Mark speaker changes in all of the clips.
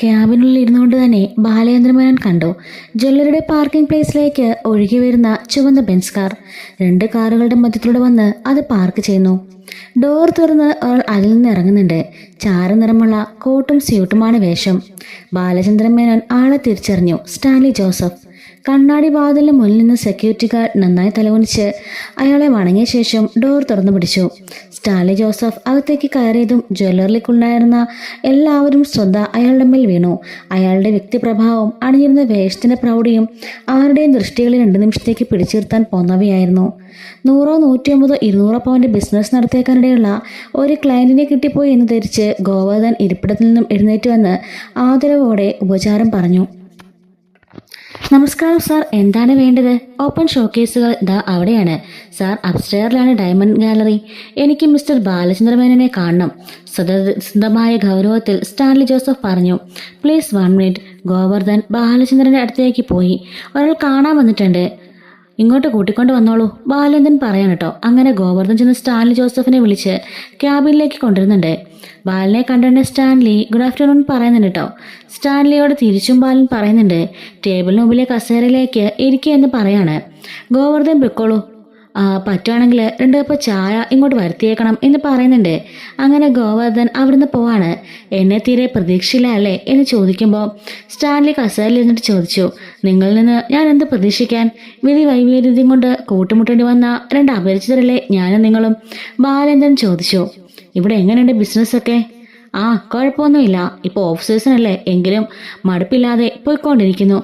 Speaker 1: ക്യാബിനുള്ളിൽ ഇരുന്നുകൊണ്ട് തന്നെ ബാലചന്ദ്രമേനോൻ കണ്ടു. ജ്വല്ലറിയുടെ പാർക്കിംഗ് പ്ലേസിലേക്ക് ഒഴുകി വരുന്ന ചുവന്ന ബെൻസ് കാർ. 2 കാറുകളുടെ മധ്യത്തിലൂടെ വന്ന് അത് പാർക്ക് ചെയ്യുന്നു. ഡോർ തുറന്ന് അവൾ അതിൽ നിന്ന് ഇറങ്ങുന്നുണ്ട്. ചാരനിറമുള്ള കോട്ടും സ്യൂട്ടുമാണ് വേഷം. ബാലചന്ദ്രമേനോൻ ആളെ തിരിച്ചറിഞ്ഞു. Stanley Joseph. കണ്ണാടി വാതിലിന് മുന്നിൽ നിന്ന് സെക്യൂരിറ്റി ഗാർഡ് നന്നായി തലകുനിച്ച് അയാളെ വണങ്ങിയ ശേഷം ഡോർ തുറന്നു പിടിച്ചു. സ്റ്റാൻലി ജോസഫ് അകത്തേക്ക് കയറിയതും ജ്വല്ലറിയിലേക്കുണ്ടായിരുന്ന എല്ലാവരും ശ്രദ്ധ അയാളുടെ മേൽ വീണു. അയാളുടെ വ്യക്തിപ്രഭാവവും അണിഞ്ഞിരുന്ന വേഷത്തിന്റെ പ്രൗഢിയും ആരുടെയും ദൃഷ്ടികളിൽ 2 നിമിഷത്തേക്ക് പിടിച്ചിർത്താൻ പോന്നവയായിരുന്നു. 100, 150, 200 പൗണ്ട് ബിസിനസ് നടത്തിയേക്കാനിടയുള്ള ഒരു ക്ലയന്റിനെ കിട്ടിപ്പോയി എന്ന് ധരിച്ച് ഗോവർദ്ധൻ ഇരിപ്പിടത്തിൽ നിന്നും എഴുന്നേറ്റ് വന്ന് ആദരവോടെ ഉപചാരം പറഞ്ഞു. നമസ്കാരം സാർ, എന്താണ് വേണ്ടത്? ഓപ്പൺ ഷോക്കേസുകൾ ദാ അവിടെയാണ് സാർ. അപ്സ്റ്റെയറിലാണ് ഡയമണ്ട് ഗാലറി. എനിക്ക് മിസ്റ്റർ ബാലചന്ദ്രമേനോനെ കാണണം. സ്വതസിദ്ധമായ ഗൗരവത്തിൽ സ്റ്റാൻലി ജോസഫ് പറഞ്ഞു. Please 1 minute. ഗോവർദ്ധൻ ബാലചന്ദ്രന്റെ അടുത്തേക്ക് പോയി. ഒരാൾ കാണാൻ വന്നിട്ടുണ്ട്, ഇങ്ങോട്ട് കൂട്ടിക്കൊണ്ട് വന്നോളൂ, ബാലേന്ദ്രൻ പറയാൻ കേട്ടോ. അങ്ങനെ ഗോവർദ്ധൻ ചെന്ന് സ്റ്റാൻലി ജോസഫിനെ വിളിച്ച് ക്യാബിനിലേക്ക് കൊണ്ടുവരുന്നുണ്ട്. ബാലനെ കണ്ടുകൊണ്ട് സ്റ്റാൻലി ഗുഡ് ആഫ്റ്റർനൂൺ പറയുന്നുണ്ട് കേട്ടോ. സ്റ്റാൻലിയോട് തിരിച്ചും ബാലൻ പറയുന്നുണ്ട്. ടേബിളിന് മുമ്പിലെ കസേരയിലേക്ക് ഇരിക്കുക എന്ന് പറയാണ്. ഗോവർദ്ധൻ പൊയ്ക്കോളൂ, പറ്റുവാണെങ്കിൽ 2 കപ്പ് ചായ ഇങ്ങോട്ട് വരുത്തിയേക്കണം എന്ന് പറയുന്നുണ്ട്. അങ്ങനെ ഗോവർദ്ധൻ അവിടുന്ന് പോവാണ്. എന്നെ തീരെ പ്രതീക്ഷയില്ല അല്ലേ എന്ന് ചോദിക്കുമ്പോൾ സ്റ്റാൻലി കസേരയിൽ ഇരുന്നിട്ട് ചോദിച്ചു. നിങ്ങളിൽ നിന്ന് ഞാൻ എന്ത് പ്രതീക്ഷിക്കാൻ? വിധി വൈവേദ്യം കൊണ്ട് കൂട്ടുമുട്ടേണ്ടി വന്ന 2 അപരിചിതരല്ലേ ഞാനും നിങ്ങളും? ബാലേന്ദ്രൻ ചോദിച്ചു. ഇവിടെ എങ്ങനെയുണ്ട് ബിസിനസ്സൊക്കെ? കുഴപ്പമൊന്നുമില്ല. ഇപ്പോൾ ഓഫ് സീസണല്ലേ, എങ്കിലും മടുപ്പില്ലാതെ പോയിക്കൊണ്ടിരിക്കുന്നു.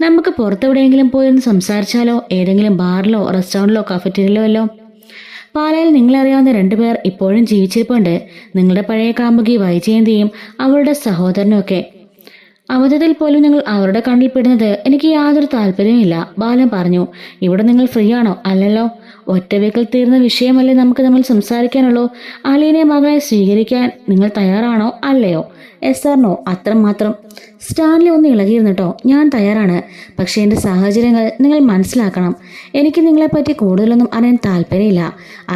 Speaker 1: നമുക്ക് പുറത്തെവിടെയെങ്കിലും പോയൊന്ന് സംസാരിച്ചാലോ? ഏതെങ്കിലും ബാറിലോ റെസ്റ്റോറൻറ്റിലോ കഫറ്റീരിയലോ അല്ലോ. പാലായിൽ നിങ്ങളറിയാവുന്ന 2 പേർ ഇപ്പോഴും ജീവിച്ചിരിപ്പുണ്ട്. നിങ്ങളുടെ പഴയ കാമുകി വൈജയന്തിയും അവളുടെ സഹോദരനും ഒക്കെ. അവധത്തിൽ പോലും നിങ്ങൾ അവരുടെ കണ്ണിൽ പെടുന്നത് എനിക്ക് യാതൊരു താല്പര്യവുമില്ല, ബാലൻ പറഞ്ഞു. ഇവിടെ നിങ്ങൾ ഫ്രീ ആണോ? അല്ലല്ലോ. ഒറ്റവേക്കൽ തീർന്ന വിഷയമല്ലേ നമുക്ക് തമ്മിൽ സംസാരിക്കാനുള്ളൂ. അലീനെ മകളെ സ്വീകരിക്കാൻ നിങ്ങൾ തയ്യാറാണോ അല്ലയോ? എസ് ആർ നോ, അത്രമാത്രം. സ്റ്റാൻലി ഒന്ന് ഇളകിയിരുന്നിട്ടോ. ഞാൻ തയ്യാറാണ്, പക്ഷേ എൻ്റെ സാഹചര്യങ്ങൾ നിങ്ങൾ മനസ്സിലാക്കണം. എനിക്ക് നിങ്ങളെപ്പറ്റി കൂടുതലൊന്നും അറിയാൻ താല്പര്യമില്ല.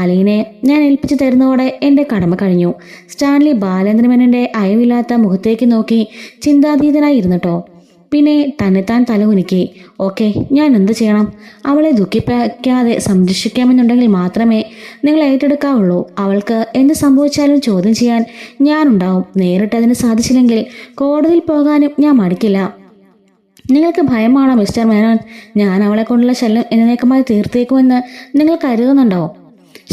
Speaker 1: അലീനെ ഞാൻ ഏൽപ്പിച്ചു തരുന്നതോടെ എൻ്റെ കടമ കഴിഞ്ഞു. സ്റ്റാൻലി ബാലേന്ദ്രമേനോന്റെ അയവില്ലാത്ത മുഖത്തേക്ക് നോക്കി ചിന്താതീതനായി ഇരുന്നിട്ടോ. പിന്നെ തന്നെത്താൻ തലകുനിക്കി. ഓക്കെ, ഞാൻ എന്ത് ചെയ്യണം? അവളെ ദുഃഖിപ്പിക്കാതെ സംരക്ഷിക്കാമെന്നുണ്ടെങ്കിൽ മാത്രമേ നിങ്ങൾ ഏറ്റെടുക്കാവുള്ളൂ. അവൾക്ക് എന്ത് സംഭവിച്ചാലും ചോദ്യം ചെയ്യാൻ ഞാനുണ്ടാവും. നേരിട്ടതിന് സാധിച്ചില്ലെങ്കിൽ കോടതിയിൽ പോകാനും ഞാൻ മടിക്കില്ല. നിങ്ങൾക്ക് ഭയമാണോ മിസ്റ്റർ മേനോൻ? ഞാൻ അവളെ കൊണ്ടുള്ള ശല്യം എന്നേക്കുമായി തീർത്തേക്കുമെന്ന് നിങ്ങൾ കരുതുന്നുണ്ടോ?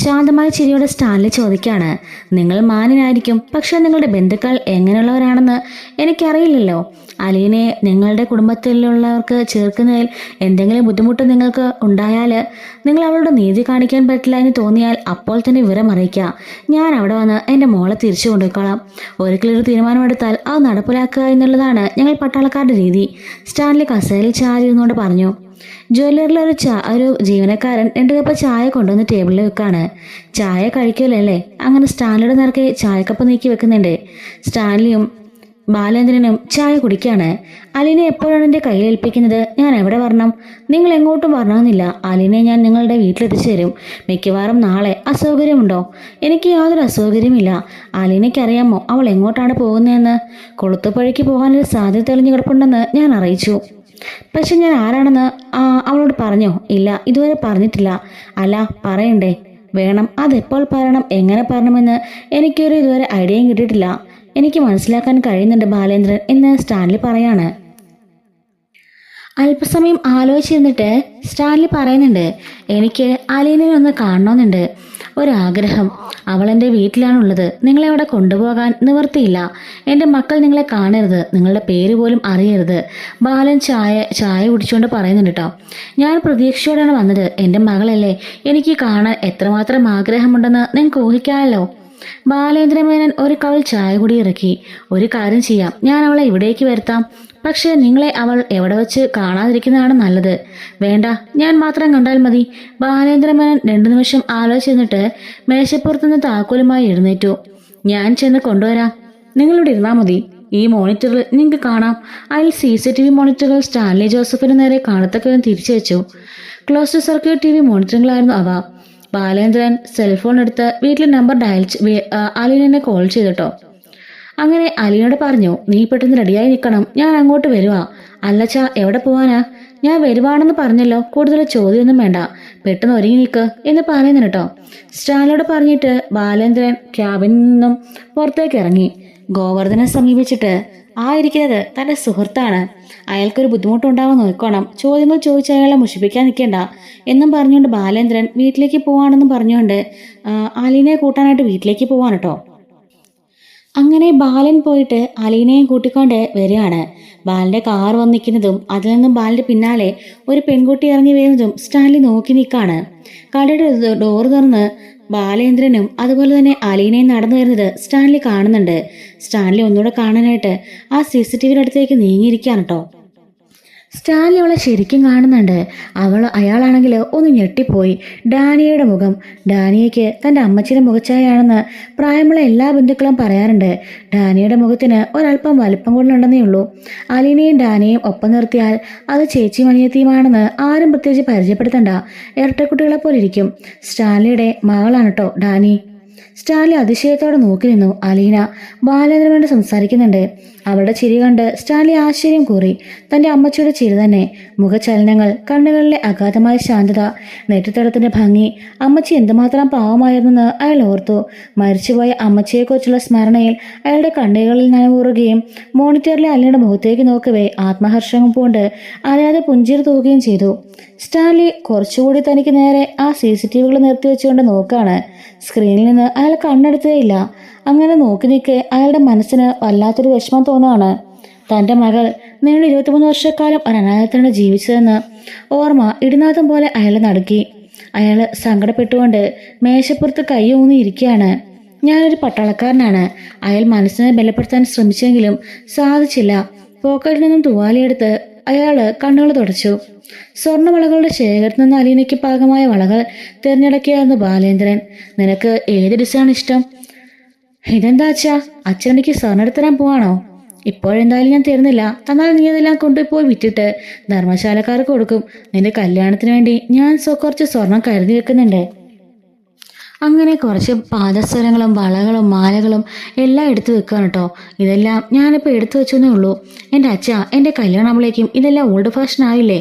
Speaker 1: ശാന്തമായ ചിരിയോടെ സ്റ്റാൻലി ചോദിക്കാണ്. നിങ്ങൾ മാന്യനായിരിക്കും, പക്ഷെ നിങ്ങളുടെ ബന്ധുക്കൾ എങ്ങനെയുള്ളവരാണെന്ന് എനിക്കറിയില്ലല്ലോ. അലീനെ നിങ്ങളുടെ കുടുംബത്തിലുള്ളവർക്ക് ചേർക്കുന്നതിൽ എന്തെങ്കിലും ബുദ്ധിമുട്ട് നിങ്ങൾക്ക് ഉണ്ടായാൽ, നിങ്ങൾ അവളുടെ നീതി കാണിക്കാൻ പറ്റില്ല എന്ന് തോന്നിയാൽ അപ്പോൾ തന്നെ വിവരം അറിയിക്കുക. ഞാൻ അവിടെ വന്ന് എൻ്റെ മോളെ തിരിച്ചു കൊണ്ടുപോയിക്കോളാം. ഒരിക്കലൊരു തീരുമാനമെടുത്താൽ അത് നടപ്പിലാക്കുക എന്നുള്ളതാണ് ഞങ്ങൾ പട്ടാളക്കാരുടെ രീതി. സ്റ്റാൻലി കസേരയിൽ ചാരിയിരുന്നുകൊണ്ട് പറഞ്ഞു. ജ്വല്ലറിലെ ഒരു ജീവനക്കാരൻ 2 കപ്പ് ചായ കൊണ്ടുവന്ന് ടേബിളിൽ വെക്കാണ്. ചായ കഴിക്കില്ലല്ലേ? അങ്ങനെ സ്റ്റാൻലിയുടെ നിറക്കെ ചായക്കപ്പ് നീക്കി വെക്കുന്നുണ്ട്. സ്റ്റാൻലിയും ബാലേന്ദ്രനും ചായ കുടിക്കാണ്. അലീനെ എപ്പോഴാണ് എൻ്റെ കയ്യിൽ ഏൽപ്പിക്കുന്നത്? ഞാൻ എവിടെ വരണം? നിങ്ങൾ എങ്ങോട്ടും വരണമെന്നില്ല. അലീനെ ഞാൻ നിങ്ങളുടെ വീട്ടിലെത്തിച്ചു തരും. മിക്കവാറും നാളെ. അസൗകര്യമുണ്ടോ? എനിക്ക് യാതൊരു അസൗകര്യമില്ല. അലീനയ്ക്ക് അറിയാമോ അവൾ എങ്ങോട്ടാണ് പോകുന്നതെന്ന്? കൊളുത്തുപുഴയ്ക്ക് പോകാനൊരു സാധ്യത തെളിഞ്ഞു കിടപ്പുണ്ടെന്ന് ഞാൻ അറിയിച്ചു. പക്ഷെ ഞാൻ ആരാണെന്ന് അവളോട് പറഞ്ഞോ? ഇല്ല, ഇതുവരെ പറഞ്ഞിട്ടില്ല. അല്ല, പറയണ്ടേ? വേണം. അതെപ്പോൾ പറയണം, എങ്ങനെ പറയണമെന്ന് എനിക്കൊരു ഇതുവരെ ഐഡിയയും കിട്ടിയിട്ടില്ല. എനിക്ക് മനസ്സിലാക്കാൻ കഴിയുന്നുണ്ട് ബാലേന്ദ്രൻ എന്ന് സ്റ്റാൻലി പറയാണ്. അല്പസമയം ആലോചിച്ചിരുന്നിട്ട് സ്റ്റാൻലി പറയുന്നുണ്ട്. എനിക്ക് അലീനെ ഒന്ന് കാണണമെന്നുണ്ട്. ഒരാഗ്രഹം. അവൾ എൻ്റെ വീട്ടിലാണുള്ളത്. നിങ്ങളെ അവിടെ കൊണ്ടുപോകാൻ നിവർത്തിയില്ല. എൻ്റെ മക്കൾ നിങ്ങളെ കാണരുത്. നിങ്ങളുടെ പേര് പോലും അറിയരുത്. ബാലൻ ചായ കുടിച്ചുകൊണ്ട് പറയുന്നുണ്ട് കേട്ടോ. ഞാൻ പ്രതീക്ഷയോടെയാണ് വന്നത്. എൻ്റെ മകളല്ലേ, എനിക്ക് കാണാൻ എത്രമാത്രം ആഗ്രഹമുണ്ടെന്ന് നിങ്ങൾക്ക് ഊഹിക്കാമല്ലോ. ബാലേന്ദ്രമേനോൻ ഒരു കവൾ ചായ കൂടി ഇറക്കി. ഒരു കാര്യം ചെയ്യാം, ഞാൻ അവളെ ഇവിടേക്ക് വരുത്താം. പക്ഷേ നിങ്ങളെ അവൾ എവിടെ വെച്ച് കാണാതിരിക്കുന്നതാണ് നല്ലത്. വേണ്ട, ഞാൻ മാത്രം കണ്ടാൽ മതി. ബാലേന്ദ്രമേനോൻ 2 നിമിഷം ആലോചിച്ചിരുന്നിട്ട് മേശപ്പുറത്തുനിന്ന് താക്കോലുമായി എഴുന്നേറ്റു. ഞാൻ ചെന്ന് കൊണ്ടുവരാം, നിങ്ങളിവിടെ ഇരുന്നാൽ മതി. ഈ മോണിറ്ററിൽ നിങ്ങൾക്ക് കാണാം. അതിൽ CCTV മോണിറ്ററുകൾ സ്റ്റാൻലി ജോസഫിന് നേരെ കാണത്തക്കവൻ തിരിച്ചു വെച്ചു. ക്ലോസ്ഡ് സർക്യൂട്ട് TV മോണിറ്ററുകളായിരുന്നു അവ. ബാലേന്ദ്രൻ സെൽഫോൺ എടുത്ത് വീട്ടിലെ നമ്പർ ഡയൽ അലീനെ കോൾ ചെയ്തിട്ടോ. അങ്ങനെ അലീനോട് പറഞ്ഞു, നീ പെട്ടെന്ന് റെഡിയായി നിൽക്കണം, ഞാൻ അങ്ങോട്ട് വരുവാ. അല്ലച്ചാ എവിടെ പോവാനാ? ഞാൻ വരുവാണെന്ന് പറഞ്ഞല്ലോ, കൂടുതൽ ചോദ്യമൊന്നും വേണ്ട, പെട്ടെന്ന് ഒരുങ്ങി നിൽക്ക് എന്ന് പറയുന്നു കേട്ടോ. സ്റ്റാലിനോട് പറഞ്ഞിട്ട് ബാലേന്ദ്രൻ ക്യാബിനിൽ നിന്നും പുറത്തേക്ക് ഇറങ്ങി. ഗോവർദ്ധനെ സമീപിച്ചിട്ട്, ആ ഇരിക്കുന്നത് തന്റെ സുഹൃത്താണ്, അയാൾക്കൊരു ബുദ്ധിമുട്ടുണ്ടാവാൻ നോക്കണം, ചോദ്യങ്ങൾ ചോദിച്ച് അയാളെ മുഷിപ്പിക്കാൻ നിൽക്കേണ്ട എന്നും പറഞ്ഞുകൊണ്ട് ബാലേന്ദ്രൻ വീട്ടിലേക്ക് പോവാണെന്നും പറഞ്ഞുകൊണ്ട് അലീനയെ കൂട്ടാനായിട്ട് വീട്ടിലേക്ക് പോവാൻ കേട്ടോ. അങ്ങനെ ബാലൻ പോയിട്ട് അലീനയും കൂട്ടിക്കൊണ്ട് വരികയാണ്. ബാലന്റെ കാർ വന്ന് നിൽക്കുന്നതും അതിൽ നിന്നും ബാലന്റെ പിന്നാലെ ഒരു പെൺകുട്ടി ഇറങ്ങി വരുന്നതും സ്റ്റാൻലി നോക്കി നിൽക്കാണ്. കടയുടെ ഡോർ തുറന്ന് ബാലേന്ദ്രനും അതുപോലെ തന്നെ അലീനയും നടന്നു വരുന്നത് സ്റ്റാൻലി കാണുന്നുണ്ട്. സ്റ്റാൻലി ഒന്നുകൂടെ കാണാനായിട്ട് ആ CCTV അടുത്തേക്ക് നീങ്ങിയിരിക്കുകയാണ് കേട്ടോ. സ്റ്റാൻലി അവളെ ശരിക്കും കാണുന്നുണ്ട്. അയാളാണെങ്കിൽ ഒന്ന് ഞെട്ടിപ്പോയി. ഡാനിയയുടെ മുഖം. ഡാനിയയ്ക്ക് തൻ്റെ അമ്മച്ചിയുടെ മുഖച്ഛായാണെന്ന് പ്രായമുള്ള എല്ലാ ബന്ധുക്കളും പറയാറുണ്ട്. ഡാനിയയുടെ മുഖത്തിന് ഒരല്പം വലിപ്പം കൊണ്ടുണ്ടെന്നേ ഉള്ളൂ. അലീനയും ഡാനിയയും ഒപ്പം നിർത്തിയാൽ അത് ചേച്ചിയും അനിയത്തിയുമാണെന്ന് ആരും പ്രത്യേകിച്ച് പരിചയപ്പെടുത്തണ്ട. ഇരട്ടക്കുട്ടികളെ പോലെ ഇരിക്കും. സ്റ്റാൻലിയുടെ മകളാണ് കേട്ടോ ഡാനി. സ്റ്റാൻലി അതിശയത്തോടെ നോക്കി നിന്നു. അലീന ബാലേന്ദ്രനോട് സംസാരിക്കുന്നുണ്ട്. അവളുടെ ചിരി കണ്ട് സ്റ്റാൻലി ആശ്ചര്യം കൂറി. തന്റെ അമ്മച്ചിയുടെ ചിരി തന്നെ. മുഖചലനങ്ങൾ, കണ്ണുകളിലെ അഗാധമായ ശാന്തത, നെറ്റിത്തടത്തിന്റെ ഭംഗി. അമ്മച്ചി എന്തുമാത്രം പാവമായിരുന്നെന്ന് അയാൾ ഓർത്തു. മരിച്ചുപോയ അമ്മച്ചിയെക്കുറിച്ചുള്ള സ്മരണയിൽ അയാളുടെ കണ്ണുകളിൽ നനവുറുകയും മോണിറ്ററിലെ അലീനയുടെ മുഖത്തേക്ക് നോക്കവേ ആത്മഹർഷം പൂണ്ട് അറിയാതെ പുഞ്ചിരി തൂകുകയും ചെയ്തു. സ്റ്റാൻലി കുറച്ചുകൂടി തനിക്ക് നേരെ ആ CCTVകൾ നിർത്തിവെച്ചുകൊണ്ട് നോക്കാണ്. സ്ക്രീനിൽ നിന്ന് അയാൾ കണ്ണെടുത്തതേയില്ല. അങ്ങനെ നോക്കി നിൽക്കെ അയാളുടെ മനസ്സിന് വല്ലാത്തൊരു വിഷമം തോന്നുകയാണ്. തൻ്റെ മകൾ നീണ്ട 23 വർഷക്കാലം ഒരനാഥത്തോടെ ജീവിച്ചതെന്ന് ഓർമ്മ ഇടിനാഥം പോലെ അയാളെ നടുക്കി. അയാൾ സങ്കടപ്പെട്ടുകൊണ്ട് മേശപ്പുറത്ത് കൈ ഊന്നിയിരിക്കുകയാണ്. ഞാനൊരു പട്ടാളക്കാരനാണ്. അയാൾ മനസ്സിനെ ബലപ്പെടുത്താൻ ശ്രമിച്ചെങ്കിലും സാധിച്ചില്ല. പോക്കറ്റിൽ നിന്നും തുവാലിയെടുത്ത് അയാൾ കണ്ണുകൾ തുടച്ചു. സ്വർണ്ണവളകളുടെ ശേഖരത്തിൽ നിന്ന് അലീനയ്ക്ക് പാകമായ വളകൾ തിരഞ്ഞെടുക്കുകയായിരുന്നു ബാലേന്ദ്രൻ. നിനക്ക് ഏത് ഡിസൈൻ ഇഷ്ടം? ഇതെന്താ അച്ഛാ, അച്ഛനെനിക്ക് സ്വർണ്ണം എടുത്തരാൻ പോവാണോ? ഇപ്പോഴെന്തായാലും ഞാൻ തരുന്നില്ല. തന്നാൽ നീ അതെല്ലാം കൊണ്ടുപോയി വിറ്റിട്ട് ധർമ്മശാലക്കാർക്ക് കൊടുക്കും. നിന്റെ കല്യാണത്തിന് വേണ്ടി ഞാൻ കുറച്ച് സ്വർണം കരുതി വെക്കുന്നുണ്ട്. അങ്ങനെ കുറച്ച് പാദസരങ്ങളും വളകളും മാലകളും എല്ലാം എടുത്തു വെക്കുകയാണ് കേട്ടോ. ഇതെല്ലാം ഞാനിപ്പോൾ എടുത്തു വെച്ചെന്നേ ഉള്ളൂ. എൻ്റെ അച്ഛ, എൻ്റെ കല്യാണമാകുമ്പോഴേക്കും ഇതെല്ലാം ഓൾഡ് ഫാഷൻ ആയില്ലേ?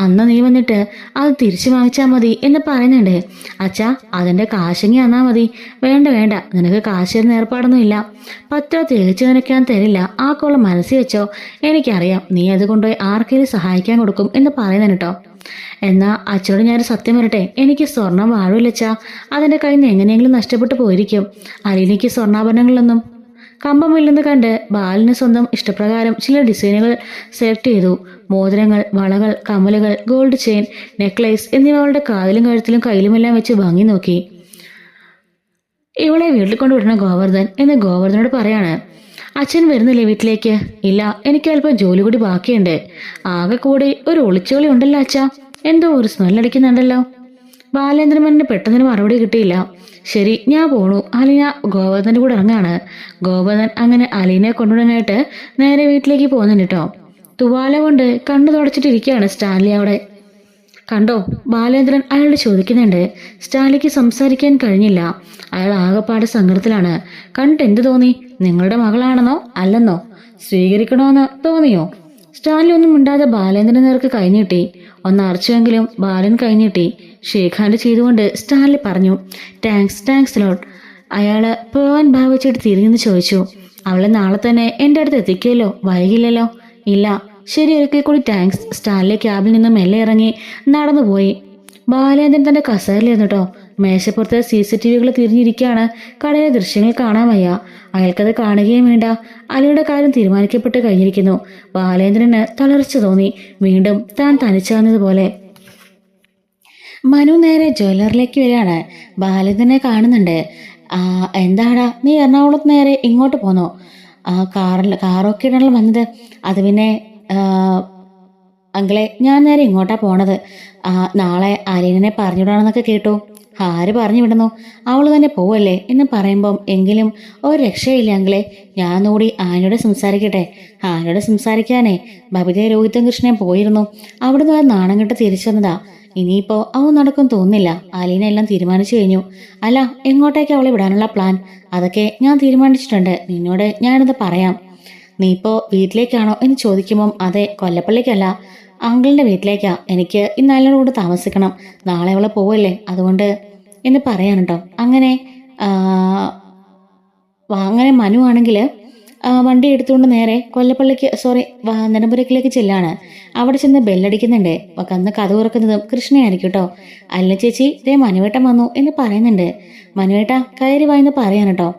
Speaker 1: അന്ന് നീ വന്നിട്ട് അത് തിരിച്ചു വാങ്ങിച്ചാൽ മതി എന്ന് പറയുന്നുണ്ട്. അച്ഛാ, അതിൻ്റെ കാശെങ്കി തന്നാൽ മതി. വേണ്ട വേണ്ട, നിനക്ക് കാശ് തരുന്ന ഏർപ്പാടൊന്നും ഇല്ല. 10 രൂപ തികച്ചു നിനക്ക് ഞാൻ തരില്ല. ആ കോളം മനസ്സിൽ വെച്ചോ. എനിക്കറിയാം നീ അത് കൊണ്ടുപോയി ആർക്കെങ്കിലും സഹായിക്കാൻ കൊടുക്കും എന്ന് പറയുന്നുണ്ട് കേട്ടോ. എന്നാ അച്ഛനോട് ഞാനൊരു സത്യം വരട്ടെ, എനിക്ക് സ്വർണം വാഴൂലച്ചാ. അതെന്റെ കയ്യിൽ നിന്ന് എങ്ങനെയെങ്കിലും നഷ്ടപ്പെട്ടു പോയിരിക്കും. അലീനയ്ക്ക് സ്വർണ്ണാഭരണങ്ങളിലൊന്നും കമ്പമില്ലെന്ന് കണ്ട് ബാലിന് സ്വന്തം ഇഷ്ടപ്രകാരം ചില ഡിസൈനുകൾ സെലക്ട് ചെയ്തു. മോതിരങ്ങൾ, വളകൾ, കമ്മലുകൾ, ഗോൾഡ് ചെയിൻ, നെക്ലേസ് എന്നിവ അവളുടെ കാതിലും കഴുത്തിലും കയ്യിലുമെല്ലാം വെച്ച് ഭംഗി നോക്കി. ഇവളെ വീട്ടിൽ കൊണ്ടുവിടണം ഗോവർദ്ധൻ എന്ന് ഗോവർദ്ധനോട് പറയാണ്. അച്ഛൻ വരുന്നില്ലേ വീട്ടിലേക്ക്? ഇല്ല, എനിക്ക് അല്പം ജോലി കൂടി ബാക്കിയുണ്ട്. ആകെ കൂടി ഒരു ഒളിച്ചോളി ഉണ്ടല്ലോ അച്ഛാ. എന്തോ ഒരു സ്മെല്ലടിക്കുന്നുണ്ടല്ലോ. ബാലേന്ദ്രമേനന് പെട്ടെന്നൊരു മറുപടി കിട്ടിയില്ല. ശരി, ഞാൻ പോണു. അലീന ഗോവർദ്ധന്റെ കൂടെ ഇറങ്ങാണ്. ഗോവർദ്ധൻ അങ്ങനെ അലീനയെ കൊണ്ടുവിടാനായിട്ട് നേരെ വീട്ടിലേക്ക് പോകുന്നുണ്ട് കേട്ടോ. തുവാല കൊണ്ട് കണ്ണു തുടച്ചിട്ടിരിക്കുകയാണ് സ്റ്റാൻലി അവിടെ. കണ്ടോ? ബാലേന്ദ്രൻ അയാളോട് ചോദിക്കുന്നുണ്ട്. സ്റ്റാൻലിക്ക് സംസാരിക്കാൻ കഴിഞ്ഞില്ല. അയാൾ ആകെപ്പാട് സങ്കടത്തിലാണ്. കണ്ടിട്ട് എന്ത് തോന്നി? നിങ്ങളുടെ മകളാണെന്നോ അല്ലെന്നോ സ്വീകരിക്കണമെന്ന് തോന്നിയോ? സ്റ്റാൻലി ഒന്നും മിണ്ടാതെ ബാലേന്ദ്രന്റെ നേർക്ക് കൈനീട്ടി. ഒന്ന് അറച്ചുവെങ്കിലും ബാലൻ കൈനീട്ടി. ഷേക്ക് ഹാൻഡ് ചെയ്തുകൊണ്ട് സ്റ്റാൻലി പറഞ്ഞു, താങ്ക്സ് ലോട്ട്. അയാള് പോവാൻ ഭാവിച്ചിട്ട് തിരിഞ്ഞെന്ന് ചോദിച്ചു. അവളെ നാളെ തന്നെ എൻ്റെ അടുത്ത് എത്തിക്കുമല്ലോ, വൈകില്ലല്ലോ? ഇല്ല. ശരി, ഒരിക്കൽ കൂടി താങ്ക്സ്. സ്റ്റാൻലി ക്യാബിൽ നിന്ന് മെല്ലെ ഇറങ്ങി നടന്നുപോയി. ബാലേന്ദ്രൻ തന്റെ കസേരയിലിരുന്നു കേട്ടോ. മേശപ്പുറത്ത് CCTVകൾ തിരിഞ്ഞിരിക്കുകയാണ്. കടയിലെ ദൃശ്യങ്ങൾ കാണാൻ വയ്യ. അയാൾക്കത് കാണുകയും വേണ്ട. അലിയുടെ കാര്യം തീരുമാനിക്കപ്പെട്ട് കഴിഞ്ഞിരിക്കുന്നു. ബാലേന്ദ്രന് തളർച്ച തോന്നി. വീണ്ടും താൻ തനിച്ചാകുന്നതുപോലെ. മനു നേരെ ജ്വല്ലറിലേക്ക് വരികയാണ്. ബാലേന്ദ്രനെ കാണുന്നുണ്ട്. എന്താടാ, നീ എറണാകുളത്ത് നേരെ ഇങ്ങോട്ട് പോന്നോ? കാറൊക്കെ ആണല്ലോ വന്നത്. അത് പിന്നെ അങ്കിളെ, ഞാൻ നേരെ ഇങ്ങോട്ടാ പോണത്. നാളെ അലീനനെ പറഞ്ഞിടാണെന്നൊക്കെ കേട്ടു. ആര് പറഞ്ഞു വിടുന്നു? അവൾ തന്നെ പോവല്ലേ എന്ന് പറയുമ്പം എങ്കിലും ഒരു രക്ഷയില്ല അങ്കിളെ. ഞാനോടി ആനയോട് സംസാരിക്കട്ടെ. ആനയോട് സംസാരിക്കാനേ ബബിതയെ രോഹിതൻ കൃഷ്ണൻ പോയിരുന്നു. അവിടുന്ന് നാണം കെട്ട് തിരിച്ചു വന്നതാ. ഇനിയിപ്പോൾ അവ നടക്കും തോന്നുന്നില്ല. അലീന എല്ലാം തീരുമാനിച്ചു കഴിഞ്ഞു. അല്ല, എങ്ങോട്ടേക്ക് അവളെ വിടാനുള്ള പ്ലാൻ? അതൊക്കെ ഞാൻ തീരുമാനിച്ചിട്ടുണ്ട്. നിന്നോട് ഞാനിത് പറയാം. നീ ഇപ്പോൾ വീട്ടിലേക്കാണോ എന്ന് ചോദിക്കുമ്പം അതെ, കൊല്ലപ്പള്ളിക്കല്ല, അങ്കിളിൻ്റെ വീട്ടിലേക്കാ. എനിക്ക് ഇന്ന് അയാളുടെ കൂടെ താമസിക്കണം. നാളെ അവളെ പോവല്ലേ, അതുകൊണ്ട് എന്ന് പറയാൻ കേട്ടോ. അങ്ങനെ അങ്ങനെ മനു ആണെങ്കിൽ വണ്ടി എടുത്തുകൊണ്ട് നേരെ കൊല്ലപ്പള്ളിക്ക് നെടുമ്പുരക്കിലേക്ക് ചെല്ലാണ്. അവിടെ ചെന്ന് ബെല്ലടിക്കുന്നുണ്ട്. അന്ന് കഥ തുറക്കുന്നതും കൃഷ്ണയായിരിക്കും കേട്ടോ. അല്ല ചേച്ചി, ഇതേ മനുവേട്ടൻ വന്നു എന്ന് പറയുന്നുണ്ട്. മനുവേട്ട കയറി വായെന്ന് പറയാൻ കേട്ടോ.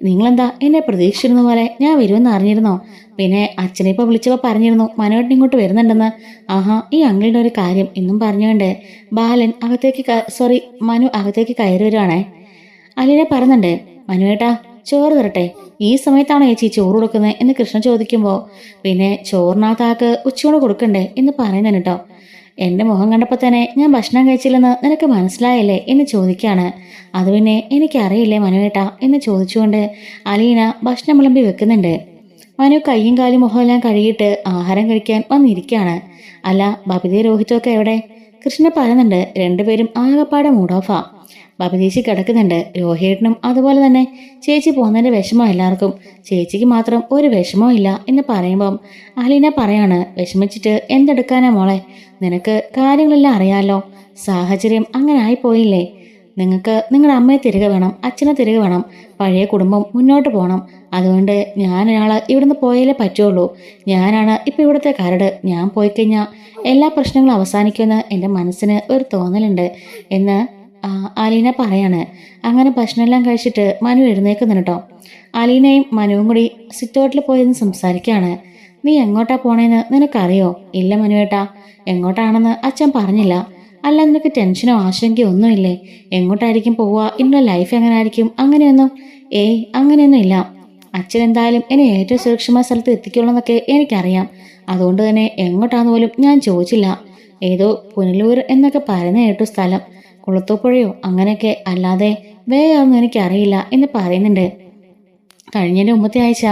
Speaker 1: നിങ്ങളെന്താ എന്നെ പ്രതീക്ഷിച്ചിരുന്ന പോലെ ഞാൻ വരുമെന്ന് അറിഞ്ഞിരുന്നോ? പിന്നെ അച്ഛനെ ഇപ്പോൾ വിളിച്ചപ്പോൾ പറഞ്ഞിരുന്നു മനുവേട്ടൻ ഇങ്ങോട്ട് വരുന്നുണ്ടെന്ന്. ആഹാ, ഈ അങ്കിളുടെ ഒരു കാര്യം എന്നും പറഞ്ഞുകൊണ്ട് ബാലൻ മനു അകത്തേക്ക് കയറി വരുവാണേ. അലീന പറയുന്നുണ്ട്, മനുവേട്ടാ ചോറ് തരട്ടെ? ഈ സമയത്താണോ ചേച്ചി ചോറ് കൊടുക്കുന്നത് എന്ന് കൃഷ്ണൻ ചോദിക്കുമ്പോൾ പിന്നെ ചോറിനകത്താക്ക് ഉച്ചയോട് കൊടുക്കണ്ടേ എന്ന് പറയുന്നതിന് കേട്ടോ. എൻ്റെ മുഖം കണ്ടപ്പോൾ തന്നെ ഞാൻ ഭക്ഷണം കഴിച്ചില്ലെന്ന് നിനക്ക് മനസ്സിലായല്ലേ എന്ന് ചോദിക്കുകയാണ്. അത് പിന്നെ എനിക്കറിയില്ലേ മനുവേട്ട എന്ന് ചോദിച്ചുകൊണ്ട് അലീന ഭക്ഷണം വിളമ്പി വെക്കുന്നുണ്ട്. മനു കയ്യും കാലും മുഖമെല്ലാം കഴുകിയിട്ട് ആഹാരം കഴിക്കാൻ വന്നിരിക്കുകയാണ്. അല്ല, ബബിതയും രോഹിതൊക്കെ എവിടെ? കൃഷ്ണൻ പറയുന്നുണ്ട്. രണ്ടുപേരും ആകെപ്പാടെ മൂഡോഫാ. ബബിതേച്ചി കിടക്കുന്നുണ്ട്. രോഹിയേട്ടനും അതുപോലെ തന്നെ. ചേച്ചി പോകുന്നതിൻ്റെ വിഷമം എല്ലാവർക്കും, ചേച്ചിക്ക് മാത്രം ഒരു വിഷമവും ഇല്ല എന്ന് പറയുമ്പം അലീന പറയാണ്, വിഷമിച്ചിട്ട് എന്തെടുക്കാനാ മോളെ? നിനക്ക് കാര്യങ്ങളെല്ലാം അറിയാലോ. സാഹചര്യം അങ്ങനെ ആയിപ്പോയില്ലേ. നിങ്ങൾക്ക് നിങ്ങളുടെ അമ്മയെ തിരികെ വേണം, അച്ഛനെ തിരികെ വേണം. പഴയ കുടുംബം മുന്നോട്ട് പോകണം. അതുകൊണ്ട് ഞാനൊരാൾ ഇവിടുന്ന് പോയാലേ പറ്റുള്ളൂ. ഞാനാണ് ഇപ്പം ഇവിടുത്തെ കരട്. ഞാൻ പോയി കഴിഞ്ഞാൽ എല്ലാ പ്രശ്നങ്ങളും അവസാനിക്കുമെന്ന് എൻ്റെ മനസ്സിന് ഒരു തോന്നലുണ്ട് എന്ന് അലീന പറയാണ്. അങ്ങനെ ഭക്ഷണമെല്ലാം കഴിച്ചിട്ട് മനു എഴുന്നേക്കുന്നുണ്ട് കേട്ടോ. അലീനയും മനുവും കൂടി സിറ്റൗട്ടിൽ പോയെന്ന് സംസാരിക്കുകയാണ്. നീ എങ്ങോട്ടാ പോണേന്ന് നിനക്കറിയോ? ഇല്ല മനുവേട്ടാ, എങ്ങോട്ടാണെന്ന് അച്ഛൻ പറഞ്ഞില്ല. അല്ല, നിനക്ക് ടെൻഷനോ ആശങ്കയോ ഒന്നുമില്ലേ? എങ്ങോട്ടായിരിക്കും പോവുക, ഇന്ന ലൈഫ് എങ്ങനെ ആയിരിക്കും, അങ്ങനെയൊന്നും? അങ്ങനെയൊന്നും ഇല്ല. അച്ഛൻ എന്തായാലും എന്നെ ഏറ്റവും സുരക്ഷിതമായ സ്ഥലത്ത് എത്തിക്കുള്ളൂ എനിക്കറിയാം. അതുകൊണ്ട് തന്നെ എങ്ങോട്ടാന്ന് പോലും ഞാൻ ചോദിച്ചില്ല. ഏതോ പുനലൂർ എന്നൊക്കെ പറയുന്ന കേട്ടു സ്ഥലം, കുളത്തൂപ്പുഴയോ അങ്ങനെയൊക്കെ, അല്ലാതെ വേറെ ഒന്നും എനിക്കറിയില്ല എന്ന് പറയുന്നുണ്ട്. കഴിഞ്ഞതിൻ്റെ മുമ്പത്തെ ആഴ്ച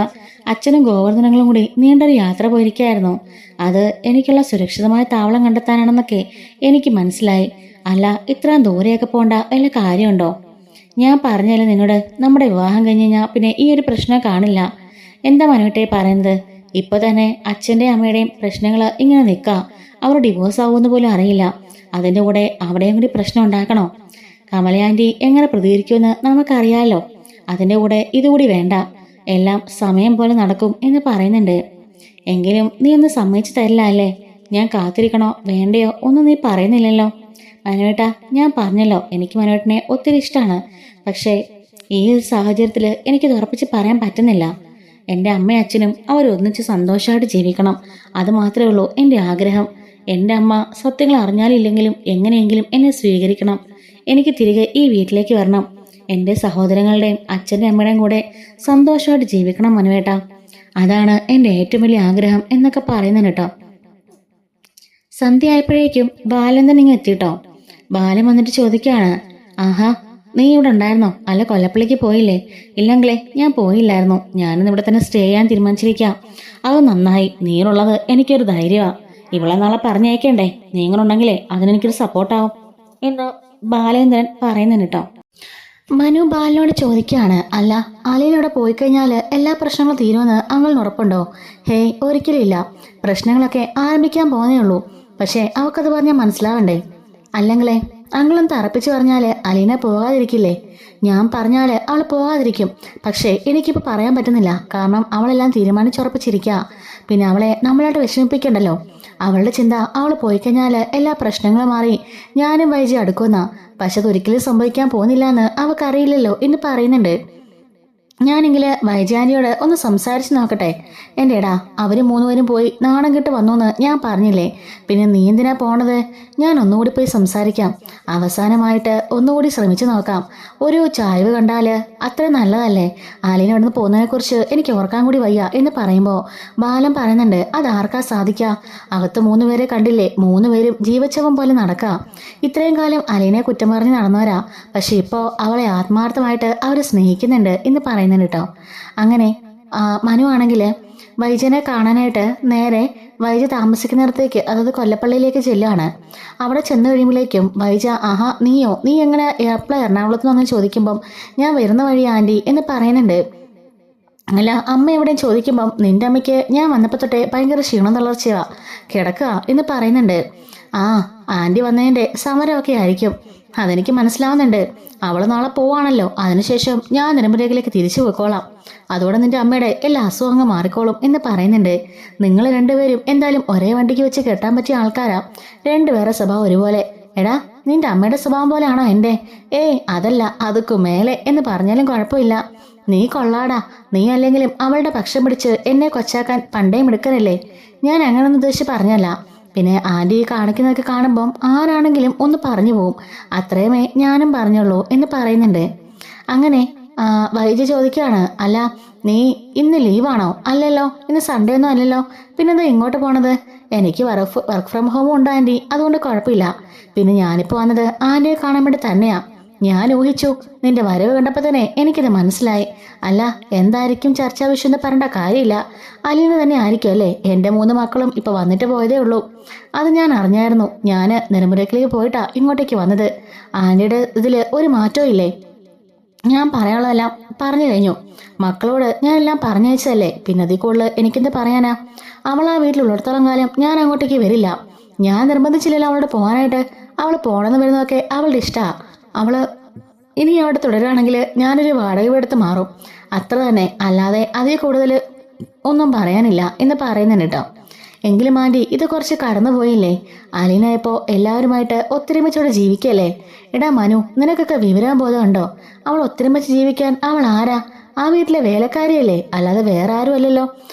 Speaker 1: അച്ഛനും ഗോവർദ്ധനങ്ങളും കൂടി നീണ്ടൊരു യാത്ര പോയിരിക്കുകയായിരുന്നു. അത് എനിക്കുള്ള സുരക്ഷിതമായ താവളം കണ്ടെത്താനാണെന്നൊക്കെ എനിക്ക് മനസ്സിലായി. അല്ല, ഇത്രയും ദൂരെയൊക്കെ പോകേണ്ട വല്ല കാര്യമുണ്ടോ? ഞാൻ പറഞ്ഞല്ലേ നിന്നോട്, നമ്മുടെ വിവാഹം കഴിഞ്ഞ് കഴിഞ്ഞാൽ പിന്നെ ഈ ഒരു പ്രശ്നം കാണില്ല. എന്താ മനുവേട്ടേ പറയുന്നത്? ഇപ്പോൾ തന്നെ അച്ഛൻ്റെയും അമ്മയുടെയും പ്രശ്നങ്ങൾ ഇങ്ങനെ നിൽക്കുക. അവർ ഡിവോഴ്സ് ആവുമെന്ന് പോലും അറിയില്ല. അതിൻ്റെ കൂടെ അവിടെയും കൂടി പ്രശ്നം ഉണ്ടാക്കണോ? കമലയാൻറ്റി എങ്ങനെ പ്രതികരിക്കുമെന്ന് നമുക്കറിയാമല്ലോ. അതിൻ്റെ കൂടെ ഇതുകൂടി വേണ്ട. എല്ലാം സമയം പോലെ നടക്കും എന്ന് പറയുന്നുണ്ട്. എങ്കിലും നീ ഒന്ന് സമ്മതിച്ചു തരില്ല അല്ലേ? ഞാൻ കാത്തിരിക്കണോ വേണ്ടയോ ഒന്നും നീ പറയുന്നില്ലല്ലോ. മനുവേട്ട, ഞാൻ പറഞ്ഞല്ലോ എനിക്ക് മനുവേട്ടനെ ഒത്തിരി ഇഷ്ടമാണ്. പക്ഷേ ഈ ഒരു സാഹചര്യത്തിൽ എനിക്കത് ഉറപ്പിച്ച് പറയാൻ പറ്റുന്നില്ല. എൻ്റെ അമ്മയും അച്ഛനും അവരൊന്നിച്ച് സന്തോഷമായിട്ട് ജീവിക്കണം. അത് മാത്രമേ ഉള്ളൂ എൻ്റെ ആഗ്രഹം. എൻ്റെ അമ്മ സത്യങ്ങൾ അറിഞ്ഞാലില്ലെങ്കിലും എങ്ങനെയെങ്കിലും എന്നെ സ്വീകരിക്കണം. എനിക്ക് തിരികെ ഈ വീട്ടിലേക്ക് വരണം. എൻ്റെ സഹോദരങ്ങളുടെയും അച്ഛൻ്റെ അമ്മയുടെയും കൂടെ സന്തോഷമായിട്ട് ജീവിക്കണം മനുവേട്ട. അതാണ് എൻ്റെ ഏറ്റവും വലിയ ആഗ്രഹം എന്നൊക്കെ പറയുന്നുണ്ട് കേട്ടോ. സന്ധ്യ ആയപ്പോഴേക്കും ബാലൻ ഇങ്ങ് എത്തിട്ടോ. ബാലൻ വന്നിട്ട് ചോദിക്കുകയാണ്, ആഹാ, നീ ഇവിടെ ഉണ്ടായിരുന്നോ? അല്ല, കൊല്ലപ്പള്ളിക്ക് പോയില്ലേ? ഇല്ലെങ്കിലേ ഞാൻ പോയില്ലായിരുന്നു. ഞാനിന്ന് ഇവിടെ തന്നെ സ്റ്റേ ചെയ്യാൻ തീരുമാനിച്ചിരിക്കാം. അത് നന്നായി. നീയുള്ളത് എനിക്കൊരു ധൈര്യമാണ്. ഇവളെ നാളെ പറഞ്ഞയക്കണ്ടേ? നീങ്ങളുണ്ടെങ്കിലേ അതിനെനിക്കൊരു സപ്പോർട്ടാവും എന്ന് ബാലേന്ദ്രൻ പറയുന്നുണ്ട് കേട്ടോ. മനു ബാലിനോട് ചോദിക്കുകയാണ്, അല്ല, അലയിലൂടെ പോയി കഴിഞ്ഞാൽ എല്ലാ പ്രശ്നങ്ങളും തീരുമെന്ന് അങ്ങളിന് ഉറപ്പുണ്ടോ? ഹേയ്, ഒരിക്കലും ഇല്ല. പ്രശ്നങ്ങളൊക്കെ ആരംഭിക്കാൻ പോകുന്നേ ഉള്ളൂ. പക്ഷേ അവൾക്കത് പറഞ്ഞാൽ മനസ്സിലാവണ്ടേ? അല്ലെങ്കിലേ അങ്ങളും തറപ്പിച്ച് പറഞ്ഞാൽ അലീന പോകാതിരിക്കില്ലേ? ഞാൻ പറഞ്ഞാൽ അവൾ പോകാതിരിക്കും. പക്ഷേ എനിക്കിപ്പോൾ പറയാൻ പറ്റുന്നില്ല. കാരണം അവളെല്ലാം തീരുമാനിച്ചുറപ്പിച്ചിരിക്കുക. പിന്നെ അവളെ നമ്മളായിട്ട് വിഷമിപ്പിക്കണ്ടല്ലോ. അവളുടെ ചിന്ത അവൾ പോയി കഴിഞ്ഞാൽ എല്ലാ പ്രശ്നങ്ങളും മാറി ഞാനും വൈജി അടുക്കുന്ന. പക്ഷെ അതൊരിക്കലും സംഭവിക്കാൻ പോകുന്നില്ല എന്ന് അവൾക്കറിയില്ലല്ലോ എന്ന് പറയുന്നുണ്ട്. ഞാനെങ്കിൽ വൈജാനിയോട് ഒന്ന് സംസാരിച്ച് നോക്കട്ടെ. എൻ്റെ എടാ, അവർ മൂന്നുപേരും പോയി നാണം കെട്ട് വന്നു ഞാൻ പറഞ്ഞില്ലേ? പിന്നെ നീ എന്തിനാ പോണത്? ഞാൻ ഒന്നുകൂടി പോയി സംസാരിക്കാം. അവസാനമായിട്ട് ഒന്നുകൂടി ശ്രമിച്ചു നോക്കാം. ഒരു ചായ്വ് കണ്ടാൽ അത്ര നല്ലതല്ലേ? ആലിനെ ഇവിടുന്ന് പോകുന്നതിനെക്കുറിച്ച് എനിക്ക് ഓർക്കാൻ കൂടി വയ്യ എന്ന് പറയുമ്പോൾ ബാലൻ പറയുന്നുണ്ട്, അതാർക്കാ സാധിക്കുക? അകത്ത് മൂന്നുപേരെ കണ്ടില്ലേ? മൂന്നുപേരും ജീവച്ചവം പോലെ നടക്കുക. ഇത്രയും കാലം അലീനെ കുറ്റം പറഞ്ഞ് നടന്നവരാ. പക്ഷെ ഇപ്പോൾ അവളെ ആത്മാർത്ഥമായിട്ട് അവർ സ്നേഹിക്കുന്നുണ്ട് എന്ന് പറയുന്നുണ്ട് കേട്ടോ. അങ്ങനെ മനു ആണെങ്കിൽ വൈജനെ കാണാനായിട്ട് നേരെ വൈജ താമസിക്കുന്നിടത്തേക്ക്, അതായത് കൊല്ലപ്പള്ളിയിലേക്ക് ചെല്ലുകയാണ്. അവിടെ ചെന്ന് കഴിയുമ്പോഴേക്കും വൈജ, ആഹാ നീയോ, നീ എങ്ങനെ എപ്പോഴാണ് എറണാകുളത്ത് നിന്ന് ചോദിക്കുമ്പം ഞാൻ വരുന്ന വഴി ആൻറ്റി എന്ന് പറയുന്നുണ്ട്. അല്ല അമ്മ എവിടെയും ചോദിക്കുമ്പം നിന്റെ അമ്മയ്ക്ക് ഞാൻ വന്നപ്പോൾ തൊട്ടേ ഭയങ്കര ക്ഷീണം തളർച്ചയാ, കിടക്കുക എന്ന് പറയുന്നുണ്ട്. ആ ആൻറ്റി വന്നതിൻ്റെ സമരമൊക്കെ ആയിരിക്കും, അതെനിക്ക് മനസ്സിലാവുന്നുണ്ട്. അവൾ നാളെ പോവാണല്ലോ, അതിനുശേഷം ഞാൻ നിലമ്പൂരേക്കിലേക്ക് തിരിച്ചു പോയിക്കോളാം. അതോടെ നിന്റെ അമ്മയുടെ എല്ലാ അസുഖങ്ങളും മാറിക്കോളും എന്ന് പറയുന്നുണ്ട്. നിങ്ങൾ രണ്ടുപേരും എന്തായാലും ഒരേ വണ്ടിക്ക് വെച്ച് കെട്ടാൻ പറ്റിയ ആൾക്കാരാ, രണ്ടുപേരെ സ്വഭാവം ഒരുപോലെ. എടാ നിന്റെ അമ്മയുടെ സ്വഭാവം പോലെയാണോ എൻ്റെ? ഏയ് അതല്ല, അതുക്കു മേലെ എന്ന് പറഞ്ഞാലും കുഴപ്പമില്ല. നീ കൊള്ളാടാ, നീ അല്ലെങ്കിലും അവളുടെ പക്ഷം പിടിച്ച് എന്നെ കൊച്ചാക്കാൻ പണ്ടേ മിടുക്കനല്ലേ. ഞാൻ അങ്ങനൊന്നും ഉദ്ദേശിച്ച് പറഞ്ഞല്ല. പിന്നെ ആൻറ്റി കാണിക്കുന്നതൊക്കെ കാണുമ്പം ആരാണെങ്കിലും ഒന്ന് പറഞ്ഞു പോവും, അത്രയുമേ ഞാനും പറഞ്ഞുള്ളൂ എന്ന് പറയുന്നുണ്ട്. അങ്ങനെ വൈജ ചോദിക്കുകയാണ്, അല്ല നീ ഇന്ന് ലീവാണോ? അല്ലല്ലോ, ഇന്ന് സൺഡേ ഒന്നും അല്ലല്ലോ, പിന്നെന്താ ഇങ്ങോട്ട് പോണത്? എനിക്ക് വർക്ക് ഫ്രം ഹോം ഉണ്ട് ആൻറ്റി, അതുകൊണ്ട് കുഴപ്പമില്ല. പിന്നെ ഞാനിപ്പോൾ വന്നത് ആൻറ്റിയെ കാണാൻ വേണ്ടി തന്നെയാ. ഞാൻ ഊഹിച്ചു, നിന്റെ വരവ് കണ്ടപ്പോൾ തന്നെ എനിക്കിത് മനസ്സിലായി. അല്ല എന്തായിരിക്കും ചർച്ചാ വിഷയം എന്ന് പറയേണ്ട കാര്യമില്ല, അലീന തന്നെ ആയിരിക്കും അല്ലേ? എൻ്റെ 3 മക്കളും ഇപ്പൊ വന്നിട്ട് പോയതേ ഉള്ളൂ, അത് ഞാൻ അറിഞ്ഞായിരുന്നു. ഞാൻ നെടുമുരക്കിലേക്ക് പോയിട്ടാ ഇങ്ങോട്ടേക്ക് വന്നത്. ആൻറ്റിയുടെ ഇതില് ഒരു മാറ്റവും ഇല്ലേ? ഞാൻ പറയാനുള്ളതെല്ലാം പറഞ്ഞു കഴിഞ്ഞു. മക്കളോട് ഞാൻ എല്ലാം പറഞ്ഞയച്ചതല്ലേ, പിന്നെ അതിൽ കൂടുതൽ എനിക്കെന്ത് പറയാനാ? അവൾ ആ വീട്ടിലുള്ളിടത്തോളം കാലം ഞാൻ അങ്ങോട്ടേക്ക് വരില്ല. ഞാൻ നിർബന്ധിച്ചില്ലല്ലോ അവളോട് പോകാനായിട്ട്. അവൾ പോണെന്ന് വരുന്നതൊക്കെ അവളുടെ ഇഷ്ടാ. അവള് ഇനി അവിടെ തുടരുകയാണെങ്കിൽ ഞാനൊരു വാടക എടുത്ത് മാറും, അത്ര തന്നെ. അല്ലാതെ അതിൽ കൂടുതൽ ഒന്നും പറയാനില്ല എന്ന് പറയുന്നുണ്ട് കേട്ടോ. എങ്കിലും ആൻറ്റി ഇത് കുറച്ച് കടന്നു പോയില്ലേ? അലീനയപ്പോ എല്ലാവരുമായിട്ട് ഒത്തൊരുമിച്ചോടെ ജീവിക്കല്ലേ? എടാ മനു, നിനക്കൊക്കെ വിവരം ബോധമുണ്ടോ? അവൾ ഒത്തൊരുമിച്ച് ജീവിക്കാൻ അവൾ ആരാ? ആ വീട്ടിലെ വേലക്കാരിയല്ലേ, അല്ലാതെ വേറെ ആരും അല്ലല്ലോ.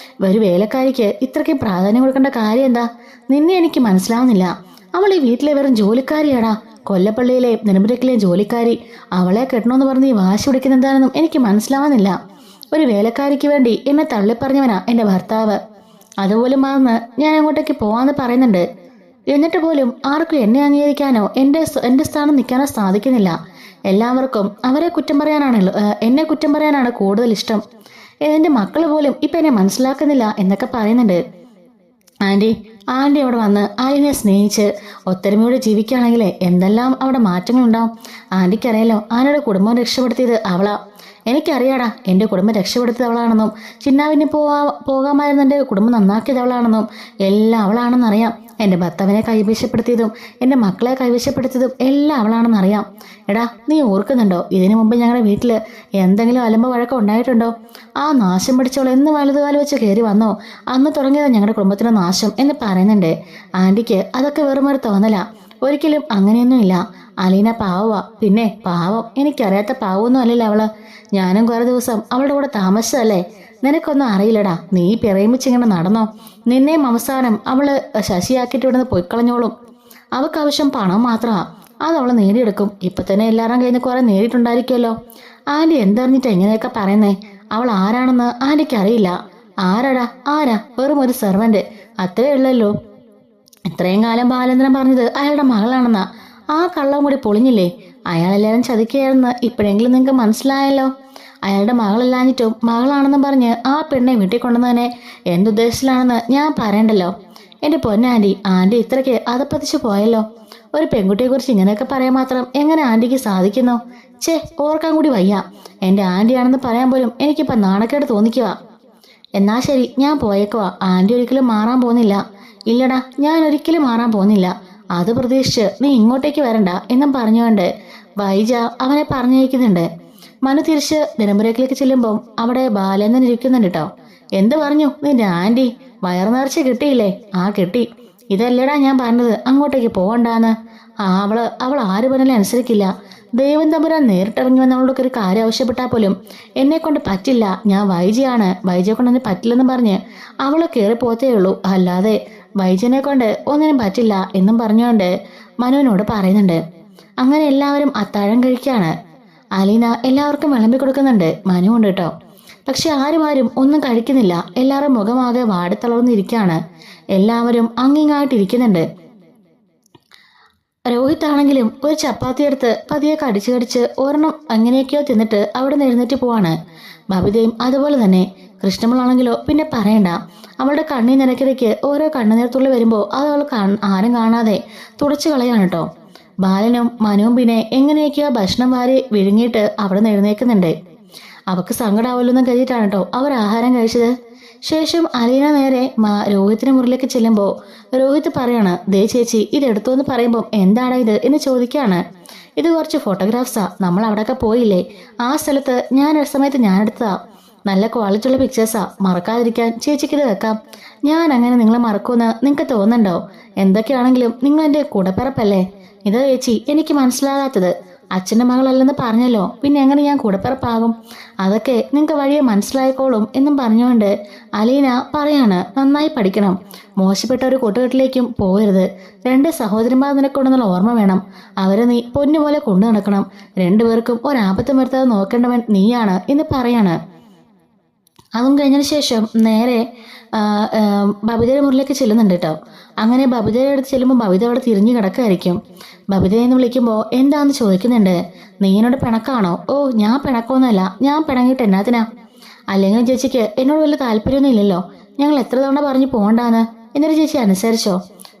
Speaker 1: ഒരു വേലക്കാരിക്ക് ഇത്രയ്ക്ക് പ്രാധാന്യം കൊടുക്കേണ്ട കാര്യം എന്താ? നിന്നെ എനിക്ക് മനസ്സിലാവുന്നില്ല. അവൾ ഈ വീട്ടിലെ വെറും ജോലിക്കാരിയാടാ, കൊല്ലപ്പള്ളിയിലെ നെടുമുരക്കിലെ ജോലിക്കാരി. അവളെ കെട്ടണമെന്ന് പറഞ്ഞ് ഈ വാശി പിടിക്കുന്ന എന്താണെന്നും എനിക്ക് മനസ്സിലാവുന്നില്ല. ഒരു വേലക്കാരിക്ക് വേണ്ടി എന്നെ തള്ളിപ്പറഞ്ഞവനാ എൻ്റെ ഭർത്താവ്. അതുപോലും മറന്ന് ഞാൻ അങ്ങോട്ടേക്ക് പോവാന്ന് പറയുന്നുണ്ട്. എന്നിട്ട് പോലും ആർക്കും എന്നെ അംഗീകരിക്കാനോ എൻ്റെ സ്ഥാനം നിൽക്കാനോ സാധിക്കുന്നില്ല. എല്ലാവർക്കും അവരെ കുറ്റം പറയാനാണല്ലോ, എന്നെ കുറ്റം പറയാനാണ് കൂടുതൽ ഇഷ്ടം. എൻ്റെ മക്കൾ പോലും ഇപ്പം എന്നെ മനസ്സിലാക്കുന്നില്ല എന്നൊക്കെ പറയുന്നുണ്ട്. ആൻറ്റി അവിടെ വന്ന് ആലിനെ സ്നേഹിച്ച് ഒത്തൊരുമയോടെ ജീവിക്കുകയാണെങ്കിൽ എന്തെല്ലാം അവിടെ മാറ്റങ്ങളുണ്ടാവും. ആൻറ്റിക്കറിയാലോ ആനയുടെ കുടുംബം രക്ഷപ്പെടുത്തിയത് അവളാ. എനിക്കറിയാടാ എൻ്റെ കുടുംബം രക്ഷപ്പെടുത്തിയത് അവളാണെന്നും ചിന്നാവിന് പോകാമായിരുന്ന എൻ്റെ കുടുംബം നന്നാക്കിയത് അവളാണെന്നും എല്ലാം അവളാണെന്നറിയാം. എൻ്റെ ഭർത്താവിനെ കൈവശപ്പെടുത്തിയതും എൻ്റെ മക്കളെ കൈവശപ്പെടുത്തിയതും എല്ലാം അവളാണെന്നറിയാം. എടാ നീ ഓർക്കുന്നുണ്ടോ, ഇതിനു മുമ്പ് ഞങ്ങളുടെ വീട്ടിൽ എന്തെങ്കിലും അലമ്പ വഴക്കം ഉണ്ടായിട്ടുണ്ടോ? ആ നാശം പിടിച്ചവൾ എന്ന് വലതുകാലം വെച്ച് കയറി വന്നോ, അന്ന് തുടങ്ങിയത് ഞങ്ങളുടെ കുടുംബത്തിൻ്റെ നാശം എന്ന് പറയുന്നുണ്ട്. ആൻറ്റിക്ക് അതൊക്കെ വെറുമൊരു തോന്നലാ, ഒരിക്കലും അങ്ങനെയൊന്നുമില്ല. അലീന പാവവാ, പിന്നെ പാവം എനിക്കറിയാത്ത പാവമൊന്നും അല്ലല്ലോ അവള്. ഞാനും കുറെ ദിവസം അവളുടെ കൂടെ താമസിച്ചതല്ലേ, നിനക്കൊന്നും അറിയില്ലടാ. നീ പ്രേമിച്ചിങ്ങനെ നടന്നോ, നിന്നെയും അവസാനം അവള് ശശിയാക്കിയിട്ട് ഇവിടുന്ന് പൊയ്ക്കളഞ്ഞോളും. അവൾക്ക് ആവശ്യം പണം മാത്രമാ, അത് അവള് നേടിയെടുക്കും. ഇപ്പൊ തന്നെ എല്ലാവരും കയ്യിൽ നിന്ന് കുറെ നേടിയിട്ടുണ്ടായിരിക്കുമല്ലോ. ആൻറ്റി എന്തറിഞ്ഞിട്ട് എങ്ങനെയൊക്കെ പറയുന്നേ? അവൾ ആരാണെന്ന് ആൻറ്റിക്ക് അറിയില്ല. ആരാ? വെറും ഒരു സെർവന്റ്, അത്രേ ഉള്ളല്ലോ. ഇത്രയും കാലം ബാലേന്ദ്രൻ പറഞ്ഞത് അയാളുടെ മകളാണെന്നാ. ആ കള്ളം കൂടി പൊളിഞ്ഞില്ലേ? അയാളെല്ലാവരും ചതിക്കുകയാണെന്ന് ഇപ്പോഴെങ്കിലും നിങ്ങൾക്ക് മനസ്സിലായല്ലോ. അയാളുടെ മകളല്ലാഞ്ഞിട്ടും മകളാണെന്ന് പറഞ്ഞ് ആ പെണ്ണെ വീട്ടിൽ കൊണ്ടുവന്നതിനെ എന്തുദ്ദേശത്തിലാണെന്ന് ഞാൻ പറയണ്ടല്ലോ. എൻ്റെ ആൻറ്റി ഇത്രയ്ക്ക് അതപ്പതിച്ചു പോയല്ലോ. ഒരു പെൺകുട്ടിയെക്കുറിച്ച് ഇങ്ങനെയൊക്കെ പറയാൻ മാത്രം എങ്ങനെ ആൻറ്റിക്ക് സാധിക്കുന്നു? ഓർക്കാൻ കൂടി വയ്യ. എൻ്റെ ആൻറ്റിയാണെന്ന് പറയാൻ പോലും എനിക്കിപ്പോൾ നാണക്കേട് തോന്നിക്കുക. എന്നാ ശരി, ഞാൻ പോയേക്കുവാ. ആൻറ്റി ഒരിക്കലും മാറാൻ പോകുന്നില്ല. ഇല്ലടാ, ഞാൻ ഒരിക്കലും മാറാൻ പോകുന്നില്ല. അത് പ്രതീക്ഷിച്ച് നീ ഇങ്ങോട്ടേക്ക് വരണ്ട എന്നും പറഞ്ഞുകൊണ്ട് വൈജ അവനെ പറഞ്ഞയക്കുന്നുണ്ട്. മനു തിരിച്ച് നെടുമുരക്കിലേക്ക് ചെല്ലുമ്പം അവിടെ ബാലേന്ദ്രൻ ഇരിക്കുന്നുണ്ട് കേട്ടോ. എന്ത് പറഞ്ഞു നിന്റെ ആൻറ്റി? വയറു നിറച്ച് കിട്ടിയില്ലേ? ആ കിട്ടി. ഇതല്ലടാ ഞാൻ പറഞ്ഞത് അങ്ങോട്ടേക്ക് പോകണ്ടാന്ന്. അവൾ ആര് പറഞ്ഞാലും അനുസരിക്കില്ല. ദൈവം തമ്പുരാൻ നേരിട്ടിറങ്ങി വന്നവളോടൊക്കെ ഒരു കാര്യം ആവശ്യപ്പെട്ടാൽ പോലും എന്നെ കൊണ്ട് പറ്റില്ല, ഞാൻ വൈജയാണ്, വൈജയെ കൊണ്ട് എന്നെ പറ്റില്ലെന്ന് പറഞ്ഞ് അവളെ കയറി പോത്തേ ഉള്ളൂ, അല്ലാതെ വൈജനെ കൊണ്ട് ഒന്നിനും പറ്റില്ല എന്നും പറഞ്ഞുകൊണ്ട് മനുവിനോട് പറയുന്നുണ്ട്. അങ്ങനെ എല്ലാവരും അത്താഴം കഴിക്കുകയാണ്. അലീന എല്ലാവർക്കും വിളമ്പി കൊടുക്കുന്നുണ്ട്, മനു ഉണ്ട് കേട്ടോ. പക്ഷെ ആരും ഒന്നും കഴിക്കുന്നില്ല. എല്ലാവരും മുഖമാകെ വാടിത്തളർന്നിരിക്കുകയാണ്. എല്ലാവരും അങ്ങിങ്ങായിട്ടിരിക്കുന്നുണ്ട്. രോഹിത് ആണെങ്കിലും ഒരു ചപ്പാത്തി എടുത്ത് പതിയെ കടിച്ച് ഒരെണ്ണം അങ്ങനെയൊക്കെയോ തിന്നിട്ട് അവിടെ നിന്ന് എഴുന്നേറ്റ് പോവാണ്. ബബിതയും അതുപോലെ തന്നെ. കൃഷ്ണമോളാണെങ്കിലോ പിന്നെ പറയണ്ട. അവളുടെ കണ്ണീർ നിരക്കിടയ്ക്ക് ഓരോ കണ്ണുനീർത്തുള്ളി വരുമ്പോൾ അത് അവൾ ആരും കാണാതെ തുടച്ചു കളയാണ് കേട്ടോ. ബാലനും മനുവും പിന്നെ എങ്ങനെയൊക്കെയോ ഭക്ഷണം വാരി വിഴുങ്ങിയിട്ട് അവിടെ നിന്ന് എഴുന്നേക്കുന്നുണ്ട്. അവക്ക് സങ്കടാവല്ലെന്ന് കരുതിയിട്ടാണ് കേട്ടോ അവർ ആഹാരം കഴിച്ചത്. ശേഷം അലീന നേരെ രോഹിത്തിന് മുറിലേക്ക് ചെല്ലുമ്പോൾ രോഹിത് പറയാണ്, ദേ ചേച്ചി ഇതെടുത്തു എന്ന് പറയുമ്പോൾ എന്താടാ ഇത് എന്ന് ചോദിക്കുകയാണ്. ഇത് കുറച്ച് ഫോട്ടോഗ്രാഫ്സാ, നമ്മൾ അവിടെയൊക്കെ പോയില്ലേ, ആ സ്ഥലത്ത് ഒരു സമയത്ത് ഞാൻ എടുത്തതാ. നല്ല ക്വാളിറ്റി ഉള്ള പിക്ചേഴ്സാ, മറക്കാതിരിക്കാൻ ചേച്ചിക്ക് ഇത് വെക്കാം. ഞാൻ അങ്ങനെ നിങ്ങളെ മറക്കുമെന്ന് നിങ്ങൾക്ക് തോന്നുന്നുണ്ടോ? എന്തൊക്കെയാണെങ്കിലും നിങ്ങൾ എൻ്റെ കൂടപ്പിറപ്പല്ലേ. ഇതാ ചേച്ചി എനിക്ക് മനസ്സിലാകാത്തത്, അച്ഛൻ്റെ മകളല്ലെന്ന് പറഞ്ഞല്ലോ, പിന്നെ എങ്ങനെ ഞാൻ കൂടപ്പിറപ്പാകും? അതൊക്കെ നിങ്ങൾക്ക് വഴിയെ മനസ്സിലായിക്കോളും എന്നും പറഞ്ഞുകൊണ്ട് അലീന പറയാണ്, നന്നായി പഠിക്കണം, മോശപ്പെട്ട ഒരു കൂട്ടുകെട്ടിലേക്കും പോകരുത്. 2 സഹോദരന്മാർ നിനക്കൊണ്ടെന്നുള്ള ഓർമ്മ വേണം. അവരെ നീ പൊന്നുപോലെ കൊണ്ടു നടക്കണം. 2 പേർക്കും ഒരാപത്തും വരുത്താതെ നോക്കേണ്ടവൻ നീയാണ് എന്ന് പറയാണ്. അതും കഴിഞ്ഞതിന് ശേഷം നേരെ ബബിതയുടെ മുറിലേക്ക് ചെല്ലുന്നുണ്ട് കേട്ടോ. അങ്ങനെ ബബിതയുടെ അടുത്ത് ചെല്ലുമ്പോൾ ബബിത അവിടെ തിരിഞ്ഞു കിടക്കായിരിക്കും. ബബിതയെന്ന് വിളിക്കുമ്പോൾ എന്താന്ന് ചോദിക്കുന്നുണ്ട്. നീ എന്നോട് പിണക്കാണോ? ഓ ഞാൻ പിണക്കൊന്നുമല്ല, ഞാൻ പിണങ്ങിയിട്ട് എന്നാത്തിനാ? അല്ലെങ്കിൽ ചേച്ചിക്ക് എന്നോട് വലിയ താല്പര്യമൊന്നും ഇല്ലല്ലോ. ഞങ്ങൾ എത്ര തവണ പറഞ്ഞു പോകണ്ടാന്ന്, എന്നിട്ട് ചേച്ചി അനുസരിച്ചോ?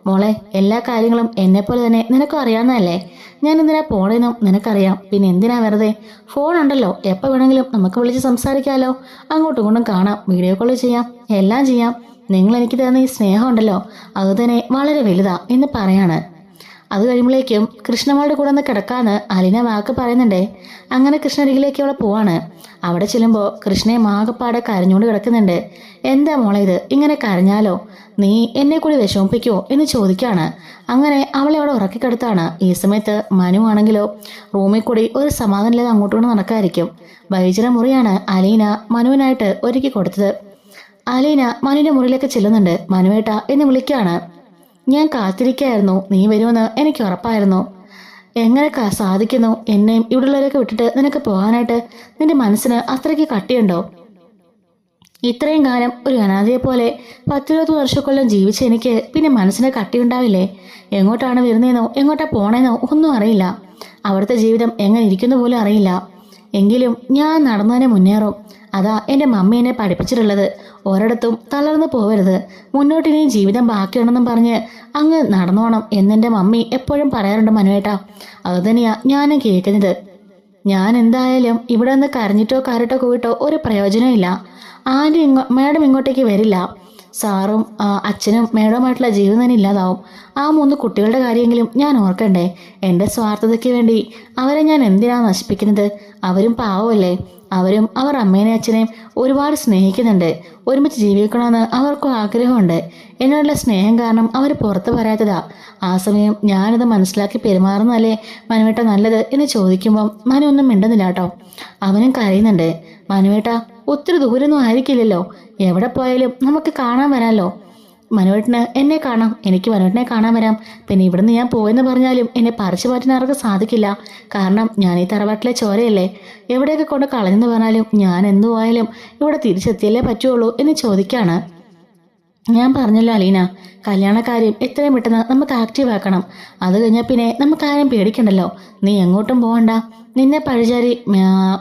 Speaker 1: മോളെ എല്ലാ കാര്യങ്ങളും എന്നെപ്പോലെ തന്നെ നിനക്കും അറിയാവുന്നതല്ലേ. ഞാൻ എന്തിനാ പോണേന്നും നിനക്കറിയാം. പിന്നെ എന്തിനാ വെറുതെ? ഫോൺ ഉണ്ടല്ലോ, എപ്പോൾ വേണമെങ്കിലും നമുക്ക് വിളിച്ച് സംസാരിക്കാമല്ലോ. അങ്ങോട്ടും ഇങ്ങോട്ടും കാണാം, വീഡിയോ കോൾ ചെയ്യാം, എല്ലാം ചെയ്യാം. നിങ്ങൾ എനിക്ക് തരുന്ന ഈ സ്നേഹം ഉണ്ടല്ലോ, അത് തന്നെ വളരെ വലുതാ എന്ന് പറയാണ്. അത് കഴിയുമ്പോഴേക്കും കൃഷ്ണമ്മയുടെ കൂടെ ഒന്ന് കിടക്കാന്ന് അലീന വാക്ക് പറയുന്നുണ്ടേ. അങ്ങനെ കൃഷ്ണരികിലേക്ക് അവളെ പോവാണ്. അവിടെ ചെല്ലുമ്പോൾ കൃഷ്ണയെ മാകപ്പാടെ കരഞ്ഞുകൊണ്ട് കിടക്കുന്നുണ്ട്. എന്താ മോളെ ഇത്, ഇങ്ങനെ കരഞ്ഞാലോ? നീ എന്നെ കൂടി വിഷമിപ്പിക്കുമോ എന്ന് ചോദിക്കാണ്. അങ്ങനെ അവളെ അവിടെ ഉറക്കിക്കെടുത്താണ്. ഈ സമയത്ത് മനു ആണെങ്കിലോ റൂമിൽ കൂടി ഒരു സമാധാനമില്ലാതെ അങ്ങോട്ടുകൊണ്ട് നടക്കാതിരിക്കും. വൈചിര മുറിയാണ് അലീന മനുവിനായിട്ട് ഒരുക്കി കൊടുത്തത്. അലീന മനുവിന്റെ മുറിയിലേക്ക് ചെല്ലുന്നുണ്ട്. മനുവേട്ട എന്ന് വിളിക്കുകയാണ്. ഞാൻ കാത്തിരിക്കായിരുന്നു, നീ വരുമെന്ന് എനിക്ക് ഉറപ്പായിരുന്നു. എങ്ങനെ സാധിക്കുന്നു എന്നെയും ഇവിടെയുള്ളവരൊക്കെ വിട്ടിട്ട് നിനക്ക് പോകാനായിട്ട്? നിന്റെ മനസ്സിന് അത്രയ്ക്ക് കട്ടിയുണ്ടോ? ഇത്രയും കാലം ഒരു അനാഥയെ പോലെ 10-20 വർഷക്കൊല്ലം ജീവിച്ച എനിക്ക് പിന്നെ മനസ്സിന് കട്ടിയുണ്ടാവില്ലേ? എങ്ങോട്ടാണ് വരുന്നതെന്നോ എങ്ങോട്ടാ പോണേന്നോ ഒന്നും അറിയില്ല. അവിടുത്തെ ജീവിതം എങ്ങനെ ഇരിക്കുന്നു പോലും അറിയില്ല. എങ്കിലും ഞാൻ നടന്നതിനെ മുന്നേറും. അതാ എൻ്റെ മമ്മി എന്നെ പഠിപ്പിച്ചിട്ടുള്ളത്. ഒരിടത്തും തളർന്നു പോവരുത്, മുന്നോട്ടിനെയും ജീവിതം ബാക്കിയാണെന്നും പറഞ്ഞ് അങ്ങ് നടന്നോണം എന്നെൻ്റെ മമ്മി എപ്പോഴും പറയാറുണ്ട് മനുവേട്ടാ. അതുതന്നെയാ ഞാനും കേൾക്കുന്നത്. ഞാൻ എന്തായാലും ഇവിടെ നിന്ന് കരഞ്ഞിട്ടോ കരട്ടോ കൂവിട്ടോ ഒരു പ്രയോജനമില്ല. ആരും മേഡം ഇങ്ങോട്ടേക്ക് വരില്ല. സാറും അച്ഛനും മേഡവുമായിട്ടുള്ള ജീവിതം തന്നെ ഇല്ലാതാവും. ആ 3 കുട്ടികളുടെ കാര്യമെങ്കിലും ഞാൻ ഓർക്കണ്ടേ? എൻ്റെ സ്വാർത്ഥതയ്ക്ക് വേണ്ടി അവരെ ഞാൻ എന്തിനാണ് നശിപ്പിക്കുന്നത്? അവരും പാവമല്ലേ. അവരും അവർ അമ്മേനെയും അച്ഛനെയും ഒരുപാട് സ്നേഹിക്കുന്നുണ്ട്. ഒരുമിച്ച് ജീവിക്കണമെന്ന് അവർക്കും ആഗ്രഹമുണ്ട്. എന്നോടുള്ള സ്നേഹം കാരണം അവർ പുറത്ത് പറയാത്തതാ. ആ സമയം ഞാനിത് മനസ്സിലാക്കി പെരുമാറുന്നതല്ലേ മനുവേട്ട നല്ലത് എന്ന് ചോദിക്കുമ്പം മനു ഒന്നും മിണ്ടുന്നില്ല കേട്ടോ. അവനും കരയുന്നുണ്ട്. മനുവേട്ട ഒത്തിരി ദൂരമൊന്നും ആയിരിക്കില്ലല്ലോ, എവിടെ പോയാലും നമുക്ക് കാണാൻ വരാമല്ലോ. മനുവേട്ടന് എന്നെ കാണാം, എനിക്ക് മനുവേട്ടനെ കാണാൻ വരാം. പിന്നെ ഇവിടുന്ന് ഞാൻ പോയെന്ന് പറഞ്ഞാലും എന്നെ പറിച്ചു മാറ്റാൻ ആർക്കും സാധിക്കില്ല. കാരണം ഞാൻ ഈ തറവാട്ടിലെ ചോരയല്ലേ. എവിടെയൊക്കെ കൊണ്ട് കളഞ്ഞെന്ന് പറഞ്ഞാലും ഞാൻ എന്തു പോയാലും ഇവിടെ തിരിച്ചെത്തിയല്ലേ പറ്റുള്ളൂ എന്ന് ചോദിക്കാണ്. ഞാൻ പറഞ്ഞല്ലോ അലീന, കല്യാണക്കാര്യം എത്രയും പെട്ടെന്ന് നമുക്ക് ആക്റ്റീവ് ആക്കണം. അത് കഴിഞ്ഞാൽ പിന്നെ നമുക്ക് ആരും പേടിക്കണ്ടല്ലോ. നീ എങ്ങോട്ടും പോകണ്ട. നിന്നെ പഴിചാരി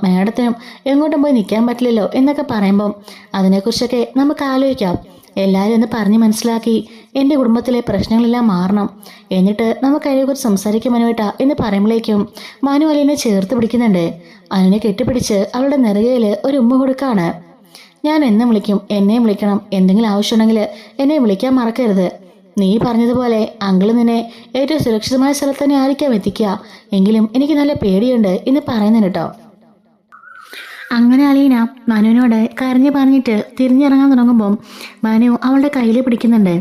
Speaker 1: മേഡത്തിനും എങ്ങോട്ടും പോയി നിൽക്കാൻ പറ്റില്ലല്ലോ എന്നൊക്കെ പറയുമ്പം അതിനെക്കുറിച്ചൊക്കെ നമുക്ക് ആലോചിക്കാം. എല്ലാവരും ഒന്ന് പറഞ്ഞ് മനസ്സിലാക്കി എൻ്റെ കുടുംബത്തിലെ പ്രശ്നങ്ങളെല്ലാം മാറണം. എന്നിട്ട് നമുക്ക് അതിനെക്കുറിച്ച് സംസാരിക്കാൻ മനുവേട്ടാ എന്ന് പറയുമ്പോഴേക്കും മനു അലീനെ ചേർത്ത് പിടിക്കുന്നുണ്ട്. അതിനെ കെട്ടിപ്പിടിച്ച് അവളുടെ നെറുകയിൽ ഒരു ഉമ്മ കൊടുക്കാണ്. ഞാൻ എന്നെ വിളിക്കും, എന്നെയും വിളിക്കണം. എന്തെങ്കിലും ആവശ്യമുണ്ടെങ്കിൽ എന്നെ വിളിക്കാൻ മറക്കരുത്. നീ പറഞ്ഞതുപോലെ അങ്കിള് നിന്നെ ഏറ്റവും സുരക്ഷിതമായ സ്ഥലത്ത് തന്നെ ആയിരിക്കാം എത്തിക്കുക. എങ്കിലും എനിക്ക് നല്ല പേടിയുണ്ട് എന്ന് പറയുന്നുണ്ട് കേട്ടോ. അങ്ങനെ അലീന മനുവിനോട് കരഞ്ഞു പറഞ്ഞിട്ട് തിരിഞ്ഞിറങ്ങാൻ തുടങ്ങുമ്പം മനു അവളുടെ കയ്യിൽ പിടിക്കുന്നുണ്ട്.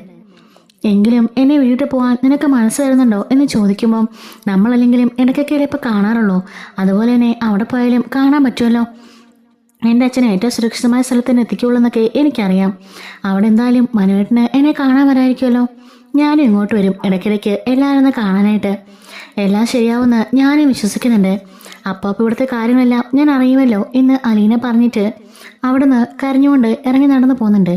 Speaker 1: എങ്കിലും എന്നെ വീട്ടിൽ പോകാൻ നിനക്ക് മനസ്സ് വരുന്നുണ്ടോ എന്ന് ചോദിക്കുമ്പം നമ്മളല്ലെങ്കിലും ഇടയ്ക്കൊക്കെ ഇപ്പോൾ കാണാറുള്ളൂ, അതുപോലെ തന്നെ അവിടെ പോയാലും കാണാൻ പറ്റുമല്ലോ. എൻ്റെ അച്ഛനെ ഏറ്റവും സുരക്ഷിതമായ സ്ഥലത്ത് തന്നെ എത്തിക്കുള്ളൂ എന്നൊക്കെ എനിക്കറിയാം. അവിടെ എന്തായാലും മനുവേട്ടന് എന്നെ കാണാൻ വരായിരിക്കുമല്ലോ. ഞാനും ഇങ്ങോട്ട് വരും ഇടയ്ക്കിടയ്ക്ക് എല്ലാവരും ഒന്ന് കാണാനായിട്ട്. എല്ലാം ശരിയാവുമെന്ന് ഞാനും വിശ്വസിക്കുന്നുണ്ട്. അപ്പോൾ ഇവിടുത്തെ കാര്യങ്ങളെല്ലാം ഞാൻ അറിയുമല്ലോ എന്ന് അലീന പറഞ്ഞിട്ട് അവിടുന്ന് കരഞ്ഞുകൊണ്ട് ഇറങ്ങി നടന്നു പോകുന്നുണ്ട്.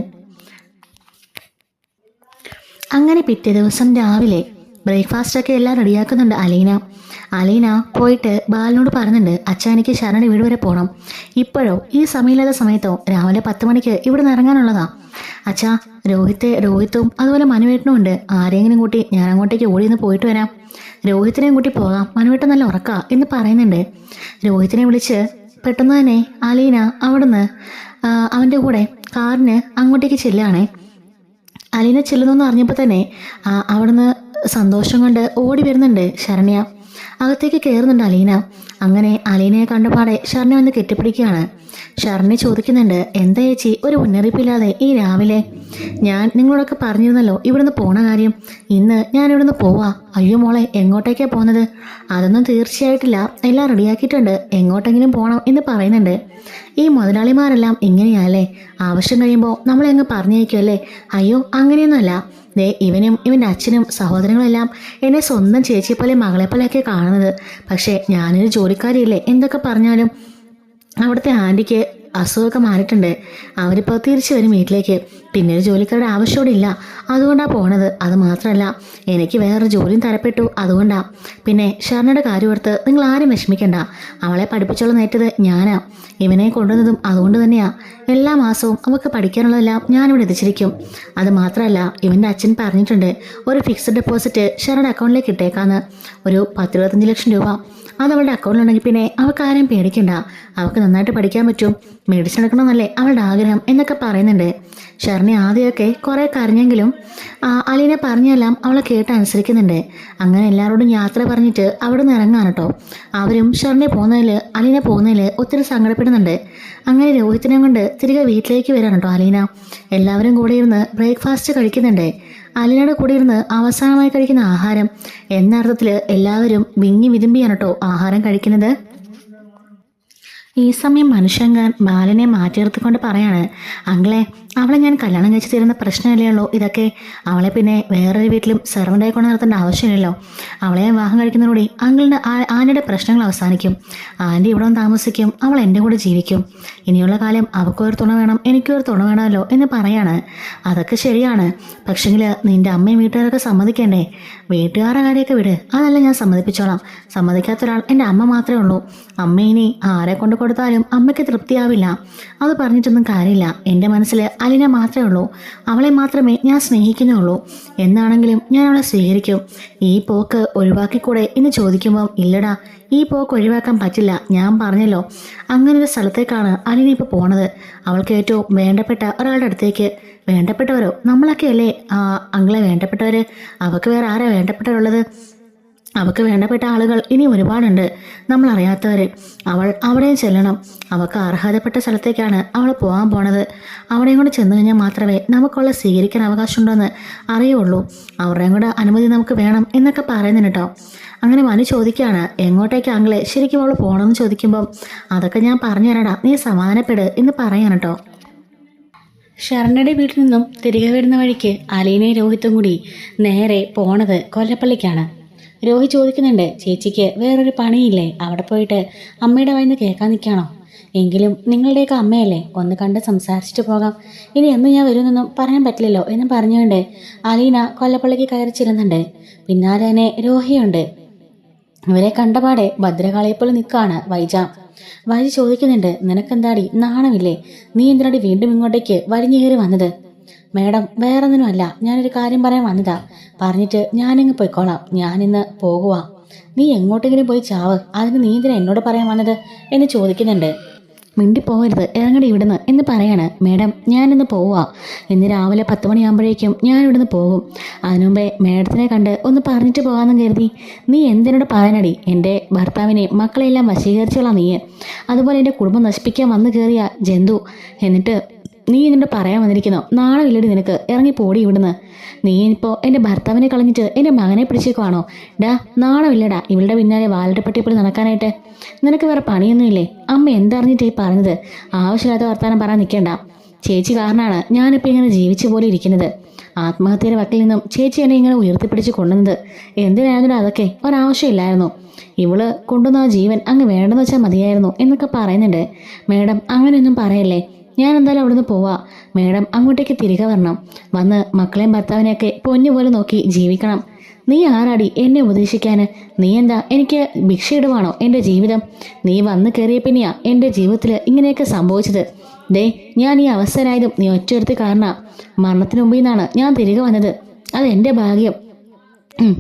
Speaker 1: അങ്ങനെ പിറ്റേ ദിവസം രാവിലെ ബ്രേക്ക്ഫാസ്റ്റൊക്കെ എല്ലാം റെഡിയാക്കുന്നുണ്ട് അലീന. അലീന പോയിട്ട് ബാലിനോട് പറയുന്നുണ്ട്, അച്ഛാ എനിക്ക് ശരണയുടെ വീട് വരെ പോകണം. ഇപ്പോഴോ? ഈ സമയമില്ലാത്ത സമയത്തോ? രാവിലെ 10 മണിക്ക് ഇവിടെ നിന്ന് ഇറങ്ങാനുള്ളതാ. അച്ഛാ, രോഹിത്തും അതുപോലെ മനുവേട്ടനും ഉണ്ട്. ആരെങ്കിലും കൂട്ടി ഞാൻ അങ്ങോട്ടേക്ക് ഓടിയെന്ന് പോയിട്ട് വരാം. രോഹിത്തിനെയും കൂട്ടി പോകാം, മനുവേട്ടൻ നല്ല ഉറക്കാ എന്ന് പറയുന്നുണ്ട്. രോഹിത്തിനെ വിളിച്ച് പെട്ടെന്ന് തന്നെ അലീന അവിടുന്ന് അവൻ്റെ കൂടെ കാറിന് അങ്ങോട്ടേക്ക് ചെല്ലുകയാണേ. അലീന ചെല്ലുന്നെന്ന് അറിഞ്ഞപ്പോൾ തന്നെ അവിടുന്ന് സന്തോഷം കൊണ്ട് ഓടി വരുന്നുണ്ട് ശരണ്യ. അകത്തേക്ക് കയറുന്നുണ്ട് അലീന. അങ്ങനെ അലീനയെ കണ്ടപാടെ ശരണ്യ വന്ന് കെട്ടിപ്പിടിക്കുകയാണ്. ശരണ്യ ചോദിക്കുന്നുണ്ട്, എന്താ ചേച്ചി ഒരു മുന്നറിയിപ്പില്ലാതെ ഈ രാവിലെ? ഞാൻ നിങ്ങളോടൊക്കെ പറഞ്ഞിരുന്നല്ലോ ഇവിടുന്ന് പോണ കാര്യം. ഇന്ന് ഞാൻ ഇവിടുന്ന് പോവാ. അയ്യോ മോളെ, എങ്ങോട്ടേക്കാണ് പോകുന്നത്? അതൊന്നും തീർച്ചയായിട്ടില്ല, എല്ലാം റെഡിയാക്കിയിട്ടുണ്ട്, എങ്ങോട്ടെങ്കിലും പോകണം എന്ന് പറയുന്നുണ്ട്. ഈ മുതലാളിമാരെല്ലാം ഇങ്ങനെയല്ലേ, ആവശ്യം കഴിയുമ്പോൾ നമ്മളെ അങ്ങ് പറഞ്ഞേക്കുമല്ലേ? അയ്യോ അങ്ങനെയൊന്നുമല്ല. ദേ ഇവനും ഇവൻ്റെ അച്ഛനും സഹോദരങ്ങളെല്ലാം എന്നെ സ്വന്തം ചേച്ചിയെപ്പോലെ മകളെപ്പോലെയൊക്കെ കാണുന്നത്. പക്ഷേ ഞാനൊരു ജോലിക്കാരിയല്ലേ, എന്തൊക്കെ പറഞ്ഞാലും അവിടുത്തെ ആൻറ്റിക്ക് അസുഖമൊക്കെ മാറിയിട്ടുണ്ട്. അവരിപ്പോൾ തിരിച്ചു വരും വീട്ടിലേക്ക്. പിന്നെ ഒരു ജോലിക്കാരുടെ ആവശ്യമോടെ ഇല്ല, അതുകൊണ്ടാണ് പോണത്. അത് മാത്രമല്ല, എനിക്ക് വേറൊരു ജോലിയും തരപ്പെട്ടു, അതുകൊണ്ടാണ്. പിന്നെ ശരണയുടെ കാര്യം ഓർത്ത് നിങ്ങൾ ആരും വിഷമിക്കണ്ട. അവളെ പഠിപ്പിച്ചോളം നേറ്റത് ഞാനാ. ഇവനെ കൊണ്ടുവന്നതും അതുകൊണ്ട് തന്നെയാ. എല്ലാ മാസവും അവൾക്ക് പഠിക്കാനുള്ളതെല്ലാം ഞാനിവിടെ എത്തിച്ചിരിക്കും. അത് മാത്രമല്ല, ഇവൻ്റെ അച്ഛൻ പറഞ്ഞിട്ടുണ്ട് ഒരു ഫിക്സഡ് ഡെപ്പോസിറ്റ് ശരണയുടെ അക്കൗണ്ടിലേക്ക് ഇട്ടേക്കാന്ന്. ഒരു 10-25 ലക്ഷം രൂപ. അത് അവളുടെ അക്കൗണ്ടിലുണ്ടെങ്കിൽ പിന്നെ അവൾക്ക് ആരെയും പേടിക്കണ്ട. അവൾക്ക് നന്നായിട്ട് പഠിക്കാൻ പറ്റും. മെഡിസിൻ എടുക്കണമെന്നല്ലേ അവളുടെ ആഗ്രഹം എന്നൊക്കെ പറയുന്നുണ്ട്. ശരണി ആദ്യമൊക്കെ കുറേ കരഞ്ഞെങ്കിലും അലീന പറഞ്ഞെല്ലാം അവളെ കേട്ട് അനുസരിക്കുന്നുണ്ട്. അങ്ങനെ എല്ലാവരോടും യാത്ര പറഞ്ഞിട്ട് അവിടെ നിന്ന് ഇറങ്ങാൻ കേട്ടോ. അവരും അലീന പോകുന്നതിൽ ഒത്തിരി സങ്കടപ്പെടുന്നുണ്ട്. അങ്ങനെ രോഹിത്തിനെ കൊണ്ട് തിരികെ വീട്ടിലേക്ക് വരാൻ കേട്ടോ അലീന. എല്ലാവരും കൂടെ ഇരുന്ന് ബ്രേക്ക്ഫാസ്റ്റ് കഴിക്കുന്നുണ്ട്. അലീനയുടെ കൂടെ ഇരുന്ന് അവസാനമായി കഴിക്കുന്ന ആഹാരം എന്ന അർത്ഥത്തിൽ എല്ലാവരും വിങ്ങി വിതുമ്പിയാണ് കേട്ടോ ആഹാരം കഴിക്കുന്നത്. ഈ സമയം മനുഷ്യങ്കൻ ബാലനെ മാറ്റി നിർത്തിക്കൊണ്ട് പറയാണ്, അങ്ങളെ, അവളെ ഞാൻ കല്യാണം കഴിച്ച് തരുന്ന പ്രശ്നമല്ലേ ഉള്ളൂ ഇതൊക്കെ. അവളെ പിന്നെ വേറൊരു വീട്ടിലും സെർവൻ്റായി കൊണ്ട് നിർത്തേണ്ട ആവശ്യമില്ലല്ലോ. അവളെ വിവാഹം കഴിക്കുന്നതോടെ ആന്റിയുടെ പ്രശ്നങ്ങൾ അവസാനിക്കും. ആൻറ്റി ഇവിടെ വന്ന് താമസിക്കും, അവൾ എൻ്റെ കൂടെ ജീവിക്കും. ഇനിയുള്ള കാലം അവൾക്കൊരു തുണ വേണം, എനിക്കൊരു തുണ വേണമല്ലോ എന്ന് പറയാണ്. അതൊക്കെ ശരിയാണ്, പക്ഷെങ്കിൽ നിൻ്റെ അമ്മയും വീട്ടുകാരൊക്കെ സമ്മതിക്കണ്ടേ? വീട്ടുകാരുടെ കാര്യമൊക്കെ വിട്, അതല്ല ഞാൻ സമ്മതിപ്പിച്ചോളാം. സമ്മതിക്കാത്ത ഒരാൾ എൻ്റെ അമ്മ മാത്രമേ ഉള്ളൂ. അമ്മ ഇനി ആരെ കൊണ്ട് കൊടുത്താലും അമ്മയ്ക്ക് തൃപ്തിയാവില്ല. അത് പറഞ്ഞിട്ടൊന്നും കാര്യമില്ല. എൻ്റെ മനസ്സിൽ അലീന മാത്രമേ ഉള്ളൂ. അവളെ മാത്രമേ ഞാൻ സ്നേഹിക്കുന്നുള്ളൂ. എന്നാണെങ്കിലും ഞാൻ അവളെ സ്വീകരിക്കും. ഈ പോക്ക് ഒഴിവാക്കിക്കൂടെ എന്ന് ചോദിക്കുമ്പം, ഇല്ലടാ, ഈ പോക്ക് ഒഴിവാക്കാൻ പറ്റില്ല. ഞാൻ പറഞ്ഞല്ലോ, അങ്ങനൊരു സ്ഥലത്തേക്കാണ് അലീന ഇപ്പോൾ പോണത്. അവൾക്ക് ഏറ്റവും വേണ്ടപ്പെട്ട ഒരാളുടെ അടുത്തേക്ക്. വേണ്ടപ്പെട്ടവരോ? നമ്മളൊക്കെ അല്ലേ അങ്ങളെ വേണ്ടപ്പെട്ടവർ. അവൾക്ക് വേറെ ആരാ വേണ്ടപ്പെട്ടവരുള്ളത്? അവൾക്ക് വേണ്ടപ്പെട്ട ആളുകൾ ഇനി ഒരുപാടുണ്ട്, നമ്മളറിയാത്തവർ. അവൾ അവിടെയും ചെല്ലണം. അവൾക്ക് അർഹതപ്പെട്ട സ്ഥലത്തേക്കാണ് അവൾ പോകാൻ പോണത്. അവിടെയും കൂടെ ചെന്ന് കഴിഞ്ഞാൽ മാത്രമേ നമുക്കുള്ള സ്വീകരിക്കാൻ അവകാശമുണ്ടോയെന്ന് അറിയുള്ളൂ. അവരുടെയും കൂടെ അനുമതി നമുക്ക് വേണം എന്നൊക്കെ പറയുന്നുണ്ട് കേട്ടോ. അങ്ങനെ മനു ചോദിക്കുകയാണ്, എങ്ങോട്ടേക്ക് അങ്ങളെ ശരിക്കും അവൾ പോകണമെന്ന് ചോദിക്കുമ്പം, അതൊക്കെ ഞാൻ പറഞ്ഞു തരാടാ, നീ സമാധാനപ്പെട് എന്ന് പറയാൻ കേട്ടോ. ശരണയുടെ വീട്ടിൽ നിന്നും തിരികെ വരുന്ന വഴിക്ക് അലീനയും രോഹിത്തും കൂടി നേരെ പോണത് കൊല്ലപ്പള്ളിക്കാണ്. രോഹിത് ചോദിക്കുന്നുണ്ട്, ചേച്ചിക്ക് വേറൊരു പണിയില്ലേ? അവിടെ പോയിട്ട് അമ്മയുടെ വായിന്ന് കേൾക്കാൻ നിൽക്കുകയാണോ? എങ്കിലും നിങ്ങളുടെയൊക്കെ അമ്മയല്ലേ, ഒന്ന് കണ്ട് സംസാരിച്ചിട്ട് പോകാം. ഇനി എന്ന് ഞാൻ വരുമെന്നൊന്നും പറയാൻ പറ്റില്ലല്ലോ എന്ന് പറഞ്ഞുകൊണ്ട് അലീന കൊല്ലപ്പള്ളിക്ക് കയറി ചെല്ലുന്നുണ്ട്. പിന്നാലെ തന്നെ രോഹിയുണ്ട്. ഇവരെ കണ്ടപാടെ ഭദ്രകാളിയെപ്പോലെ നിൽക്കുകയാണ് വൈജ ചോദിക്കുന്നുണ്ട്, നിനക്കെന്താടി നാണമില്ലേ? നീ എന്തിനാടി വീണ്ടും ഇങ്ങോട്ടേക്ക് വലിഞ്ഞു കയറി വന്നത്? മേഡം, വേറൊന്നിനും അല്ല, ഞാനൊരു കാര്യം പറയാൻ വന്നതാ. പറഞ്ഞിട്ട് ഞാനിങ്ങ് പോയിക്കോളാം. ഞാനിന്ന് പോകുവാ. നീ എങ്ങോട്ടെങ്കിലും പോയി ചാവ്. അതിന് നീ എന്തിനാ എന്നോട് പറയാൻ വന്നത് എന്ന് ചോദിക്കുന്നുണ്ട്. മിണ്ടിപ്പോകരുത്, ഇറങ്ങടി ഇവിടുന്ന് എന്ന് പറയാണ്. മേഡം, ഞാനിന്ന് പോവാ. ഇന്ന് രാവിലെ 10 മണിയാകുമ്പോഴേക്കും ഞാൻ ഇവിടുന്ന് പോകും. അതിനുമുമ്പേ മേഡത്തിനെ കണ്ട് ഒന്ന് പറഞ്ഞിട്ട് പോകാമെന്ന് കരുതി. നീ എന്തിനോട് പറയാനടി? എൻ്റെ ഭർത്താവിനെ മക്കളെല്ലാം വശീകരിച്ചോളാം നീ. അതുപോലെ എൻ്റെ കുടുംബം നശിപ്പിക്കാൻ വന്നു കയറിയ ജന്തു. എന്നിട്ട് നീ എന്നോട് പറയാൻ വന്നിരിക്കുന്നോ? നാളെ ഇല്ലടി നിനക്ക്, ഇറങ്ങി പോടി ഇവിടുന്ന്. നീ ഇപ്പോൾ എൻ്റെ ഭർത്താവിനെ കളഞ്ഞിട്ട് എൻ്റെ മകനെ പിടിച്ചേക്കുവാണോ? ഡാ, നാണമില്ലടാ ഇവളുടെ പിന്നാലെ വാലട്ടപ്പട്ടിയെപ്പോലെ നടക്കാനായിട്ട്. നിനക്ക് വേറെ പണിയൊന്നുമില്ലേ? അമ്മ എന്തറിഞ്ഞിട്ടേ പറഞ്ഞത്? ആവശ്യമില്ലാത്ത വർത്താനം പറയാൻ നിൽക്കേണ്ട. ചേച്ചി കാരണമാണ് ഞാനിപ്പോൾ ഇങ്ങനെ ജീവിച്ചു പോലെ ഇരിക്കുന്നത്. ആത്മഹത്യയുടെ വക്കിൽ നിന്നും ചേച്ചി എന്നെ ഇങ്ങനെ ഉയർത്തിപ്പിടിച്ച് കൊണ്ടുവന്നത് എന്തിനായിരുന്നു? അതൊക്കെ ഒരാവശ്യമില്ലായിരുന്നു. ഇവള് കൊണ്ടുവന്ന ആ ജീവൻ അങ്ങ് വേണ്ടെന്ന് വെച്ചാൽ മതിയായിരുന്നു എന്നൊക്കെ പറയുന്നുണ്ട്. മേഡം, അങ്ങനെയൊന്നും പറയല്ലേ. ഞാൻ എന്തായാലും അവിടുന്ന് പോവാ. മേഡം അങ്ങോട്ടേക്ക് തിരികെ വരണം. വന്ന് മക്കളെയും ഭർത്താവിനെയൊക്കെ പൊന്നുപോലെ നോക്കി ജീവിക്കണം. നീ ആരാടി എന്നെ ഉപദേശിക്കാന്? നീ എന്താ എനിക്ക് ഭിക്ഷയിടുവാണോ എൻ്റെ ജീവിതം? നീ വന്നു കയറിയ പിന്നെയാ എൻ്റെ ജീവിതത്തിൽ ഇങ്ങനെയൊക്കെ സംഭവിച്ചത്. ദേ, ഞാൻ ഈ അവസ്ഥരായതും നീ ഒറ്റയെടുത്ത് കാരണ. മരണത്തിന് മുമ്പിൽ നിന്നാണ് ഞാൻ തിരികെ വന്നത്. അതെൻ്റെ ഭാഗ്യം.